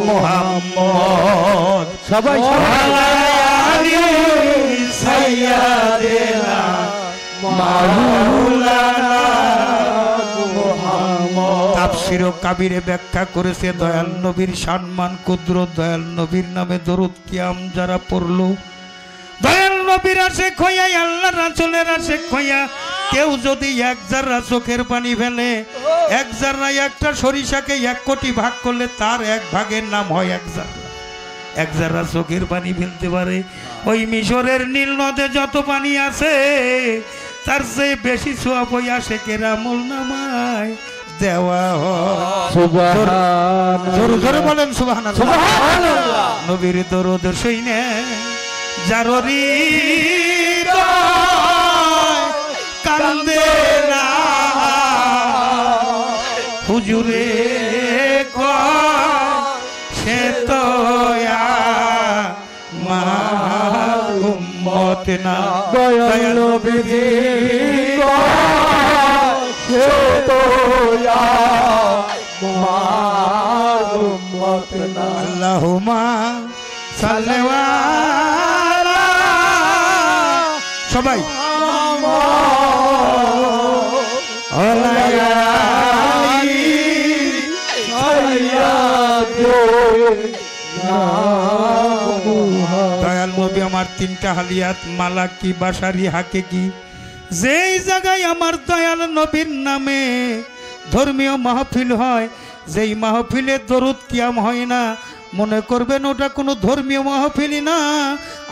মুহাম্মদ, সবাই আলি সাইয়্যিদিনা মাওলানা মুহাম্মদ। তাফসীর ও কাবিরে ব্যাখ্যা করেছে দয়াল নবীর সম্মান কুদরত, দয়াল নবীর নামে দরুদ কিয়াম যারা পড়লো, দয়াল নবীর আশিক হইয়া, আল্লাহর রাসূলের আশিক হইয়া কেউ যদি এক জাররা চোখের পানি ফেলে, এক জাররায় একটা সরিষাকে ১ কোটি ভাগ করলে তার এক ভাগের নাম হয় এক জাররা। এক জাররা চোখের পানি ফেলতে পারে, ওই মিশরের নীল নদে যত পানি আছে তার চেয়ে বেশি সওয়াব ওই আশিকের আমলনামায় দেওয়া হয়। সুবহানাল্লাহ, জোরে জোরে বলেন সুবহানাল্লাহ, সুবহানাল্লাহ। নবীর দরুদ শুইনে জাররি কান্দে না, হুজুরে সে তো আমার উম্মত না, দয়াল নবীর সে তো আমার উম্মত না। আল্লাহুম্মা সাল্লি আলা, সবাই দয়াল নবী আমার ৩টা হালিয়াত, মালাকি, বাশারি, হাকিকি। যেই জায়গায় আমার দয়াল নবীর নামে ধর্মীয় মাহফিল হয়, যেই মাহফিলে দরুদ কিয়াম হয় না, মনে করবেন ওটা কোনো ধর্মীয় মাহফিলই না।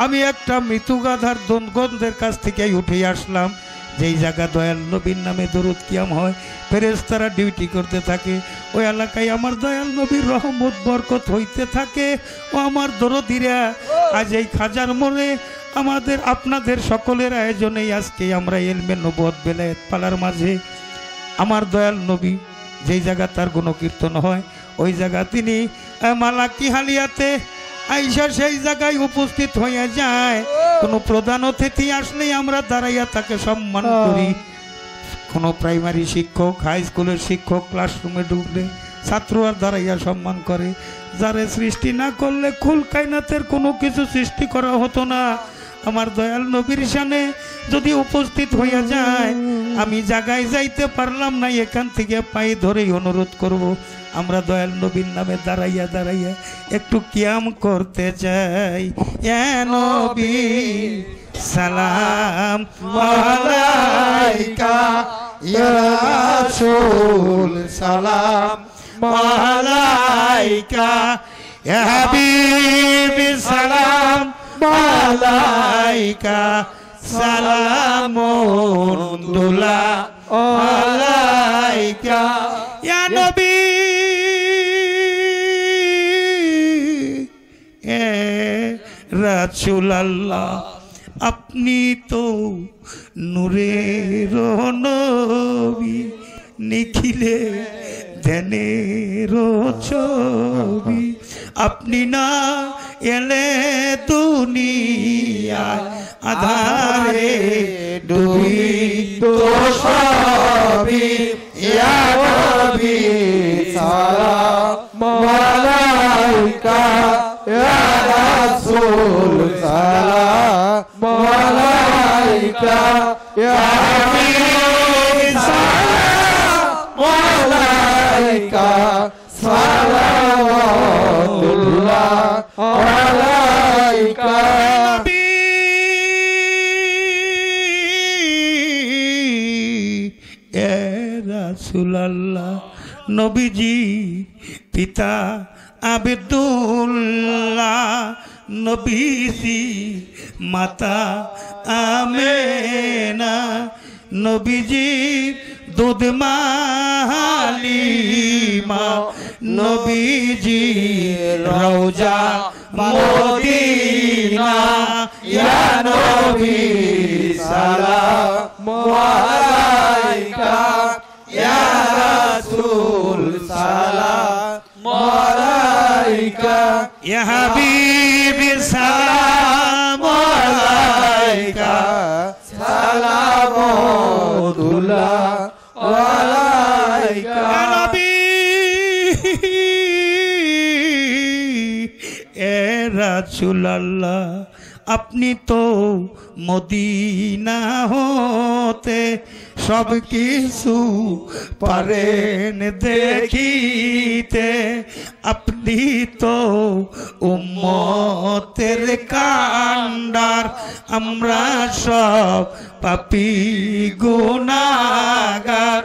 আমি একটা মৃত্যু গাধার গন্ধের কাছ থেকে উঠে আসলাম। যেই জায়গা দয়াল নবীর নামে দরুদ কিয়াম হয়, ফেরেশতারা ডিউটি করতে থাকে, ওই এলাকায় আমার দয়াল নবীর রহমত বরকত হইতে থাকে। ও আমার দরদিরা, আজ এই খাজার মোড়ে আমাদের আপনাদের সকলের আয়োজনে আজকে আমরা ইলমে নবুয়ত বেলায়েত পালার মাঝে আমার দয়াল নবী যেই জায়গা তার গুণকীর্তন হয়, ওই জায়গা তিনি মালাকি হালিয়াতে আইসা সেই জায়গায় উপস্থিত হয়ে যায়। কোনো প্রধান অতিথি আসলেই আমরা দাঁড়াইয়া তাকে সম্মান করি। কোনো প্রাইমারি শিক্ষক, হাই স্কুলের শিক্ষক ক্লাসরুমে ঢুকলে ছাত্ররা দাঁড়াইয়া সম্মান করে। যারে সৃষ্টি না করলে খুল কায়নাতের কোনো কিছু সৃষ্টি করা হতো না। আমার দয়াল নবীর শানে যদি উপস্থিত হইয়া যায়, আমি জায়গায় যাইতে পারলাম না, এখান থেকে পায়ে ধরেই অনুরোধ করব, আমরা দয়াল নবীর নামে দাঁড়াইয়া দাঁড়াইয়া একটু কিয়াম করতে চাই। ইয়া নবী সালাম আলাইকা, ইয়া রাসূল সালাম আলাইকা, ইয়া হাবিবি সালাম আলাইকা, সালামুন দুলা আলাইকা, ইয়া নবী রাসূলুল্লাহ আপনি তো নূরের নবী, নিখিলে ধ্যানের ছবি। আপনি না এলে দুনিয়ায় আধারে ডুবি তো সবই। ইয়া নবী সালাম আলাইকা, ইয়া রাসূল সালাম আলাইকা, ইয়া হাবিব সালাম আলাইকা, সালাওয়াতুল্লাহ আলাইকা। রাসূলুল্লাহ নবীজি পিতা আব্দুল্লাহ, নবীজি মাতা আমেনা, নবীজি দুধ মা হালিমা, নবীজি রওজা মদিনা। ইয়া নবী সালাম আলাইকা, ইয়া রাসূল সালাম আলাইকা, ইয়া হাবিব সালাম আলাইকা, সালাওয়াতুল্লাহ আলাইকা। ইয়া নবী এ রাসূলুল্লাহ, আপনি তো মদিনা হতে সব কিছু পারেন দেখিতে। আপনি তো উম্মতের কান্ডার, আমরা সব পাপী গুনাহগার।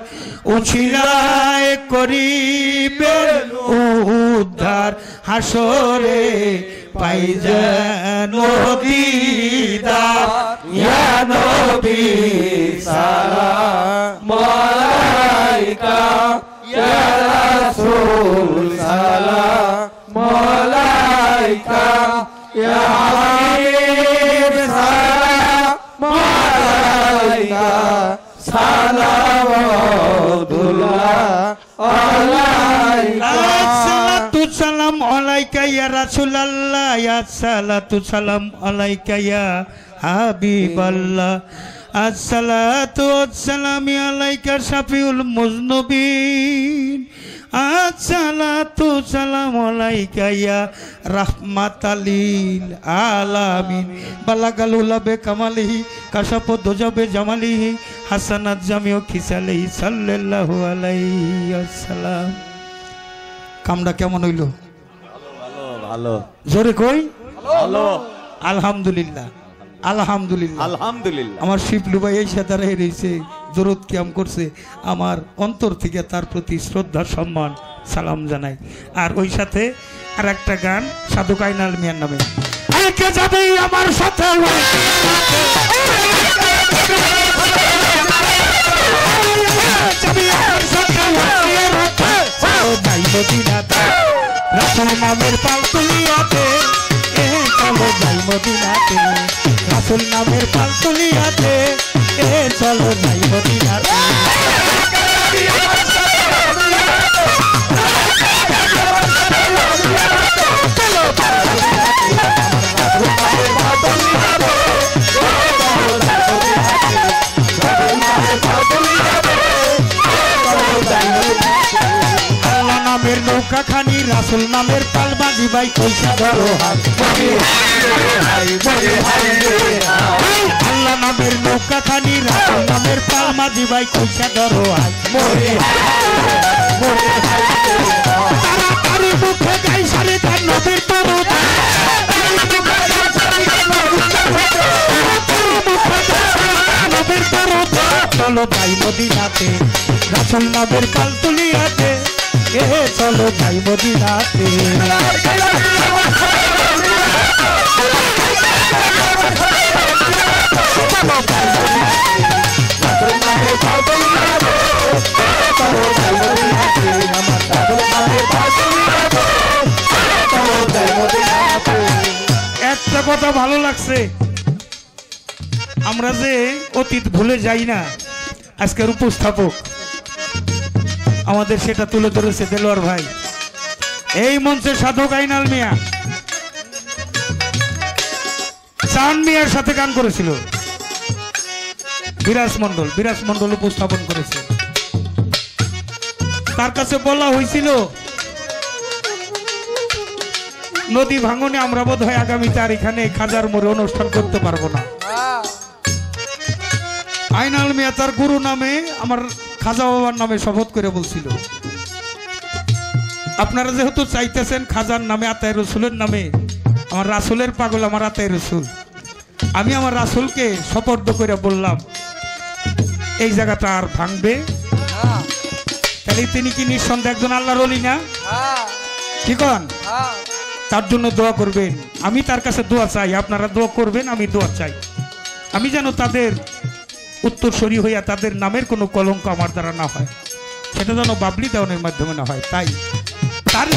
উছিলায় করিবেন উদ্ধার, হাসরে পাই যেন দিদার। ইয়া নবী সালাম আলাইকা, ইয়া রাসূল সালাম আলাইকা, ইয়া হাবিব সালাম আলাইকা, সালাওয়াতুল্লাহ আলাইকা। আসসালাতু সালাম আলাইকা ইয়া রাসূলুল্লাহ, ইয়া সালাতু সালাম আলাইকা ইয়া হাবিবাল্লাহ। আসসালাতু ওয়াসসালামু আলাইকা শাফিউল মুজনুবিন, আসসালাতু সালামু আলাইকা ইয়া রাহমাতাল লিল আলামিন। বালাগাল উলা বে কামালিহি, কাশাফ দুজবে জামালিহি, হাসানাত জামিউ খিসালিহি, সাল্লাল্লাহু আলাইহি ওয়াসাল্লাম। কামটা কেমন হইল? ভালো ভালো, জোরে কই ভালো। আলহামদুলিল্লাহ, আলহামদুলিল্লাহ, আলহামদুলিল্লাহ। আমার শিবলু ভাই এই সাথে রয়েছে, জরুরত কিয়াম করছে, আমার অন্তর থেকে তার প্রতি শ্রদ্ধা সম্মান সালাম জানাই। আর ওই সাথে আর একটা গান সাধু কাইনাল মিয়ার নামে। কে যাবে আমার সাথে, রাসূল নামের পাল তুলিয়াতে, চলো যাই মদিনাতে। রাসূল নামের পাল তুলিয়াতে, চলো যাই মদিনাতে। আল্লাহ নামের নৌকা খানি, রাসূল নামের পাল বাজি ভাই পয়সা ধরো হাত। আল্লাহ নামের নৌকা খানি, রাসূল নামের পাল মাঝি ভাই পয়সা ধরো হাত। তাড়াতাড়ি মুখে গাই সারে তার নবীর পরত, চলো যাই মদিনাতে। রাসূল নামের পাল তুলিয়াতে, চলো যাই মদিনাতে। একটা কথা ভালো লাগছে, আমরা যে অতীত ভুলে যাই না, আজকের উপস্থাপক আমাদের সেটা তুলে ধরেছে দেলোয়ার ভাই। এই মঞ্চে সাধক আইনাল মিয়া চান মিয়ার সাথে গান করেছিল, বিরাজ মন্ডল উপস্থাপন করেছে। তার কাছে বলা হয়েছিল নদী ভাঙনে আমরা বোধ হয় আগামীতে আর এখানে খাজার মোড়ে অনুষ্ঠান করতে পারবো না। আইনাল মিয়া তার গুরু নামে আমার খাজা বাবার নামে শপথ করে বলছিল, আপনারা যেহেতু চাইতেছেন খাজার নামে আতাই রসুলের নামে, আমার রাসুলের পাগল আমার আতাই রসুল, আমি আমার রাসুলকে সপর্দ করে বললাম এই জায়গাটা আর ভাঙবে। তাহলে তিনি কি নিঃসন্দেহে একজন আল্লাহর ওলি না? ঠিক হন? তার জন্য দোয়া করবেন। আমি তার কাছে দোয়া চাই, আপনারা দোয়া করবেন, আমি দোয়া চাই। আমি যেন তাদের উত্তরসূরি হইয়া তাদের নামের কোনো কলঙ্ক আমার দ্বারা না হয়, সেটা যেন বাবলি দেওয়ানের মাধ্যমে না হয়। তাই তার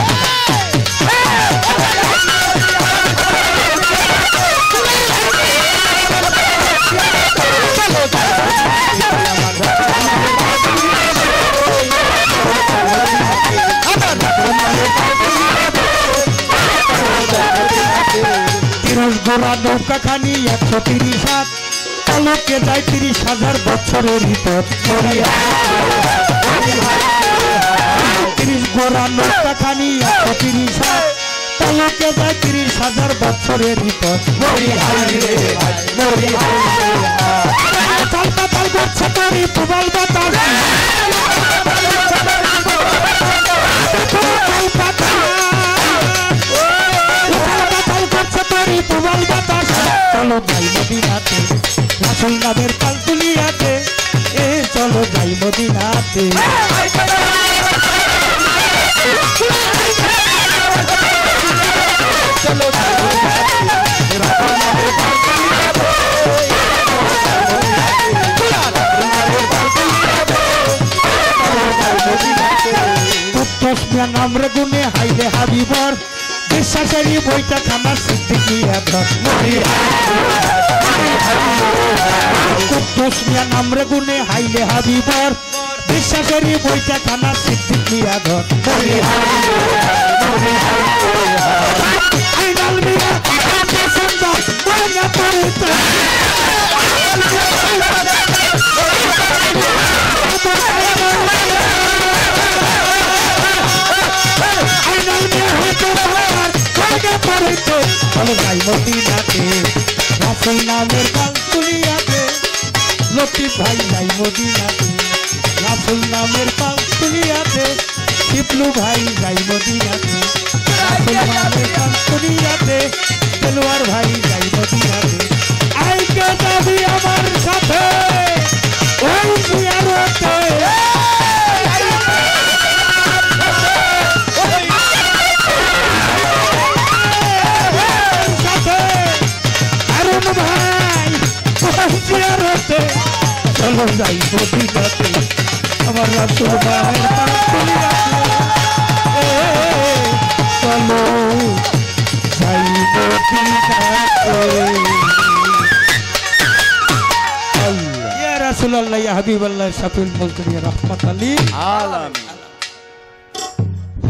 গোড়া নৌকা খানি 130 হাত, তালুকে যায় 30,000 বছরের ভিতর। 30 গোড়া নৌকা খানি 130 হাত, তালুকে যায় 30,000 বছরের ভিতর। তাল পাতাল করছে তোরি প্রবল বাতাস, চলো যাই মদিনাতে, রাসূল নামের পাল তুলিয়াতে, চলো যাই মদিনাতে। নাম রে গুনে হাইলে হাবিবর, বিশ্বাসেরই বইটা খানা সিদ্দিকি কুদ্দুসমিয়া নাম রে গুনে হাইলে হাবিবর, বিশ্বাসেরই বইটা খানা সিদ্দিকি আধর। আইনাল মিয়া সুন্দর ময়না পড়তে, চলো যাই মদিনাতে, রাসূল নামের পাল তুলিয়াতে, লতিফ ভাই যাই মদিনাতে, রাসূল নামের পাল তুলিয়াতে, শিপলু ভাই যাই মদিনাতে, রাসূল নামের পাল তুলিয়াতে, দেলোয়ার ভাই যাই মদিনাতে। আইকে যাবি আমার সাথে ওই জিয়ারতে, চলো যাই মদিনাতে, আমার রাসূল ভাইয়ের পাল তুলিয়াতে, চলো যাই মদিনাতে। ইয়া রাসূলুল্লাহ ইয়া হাবিবাল্লাহ শাফিউল মুজতাবি রাহমাতুল লিল আলামিন।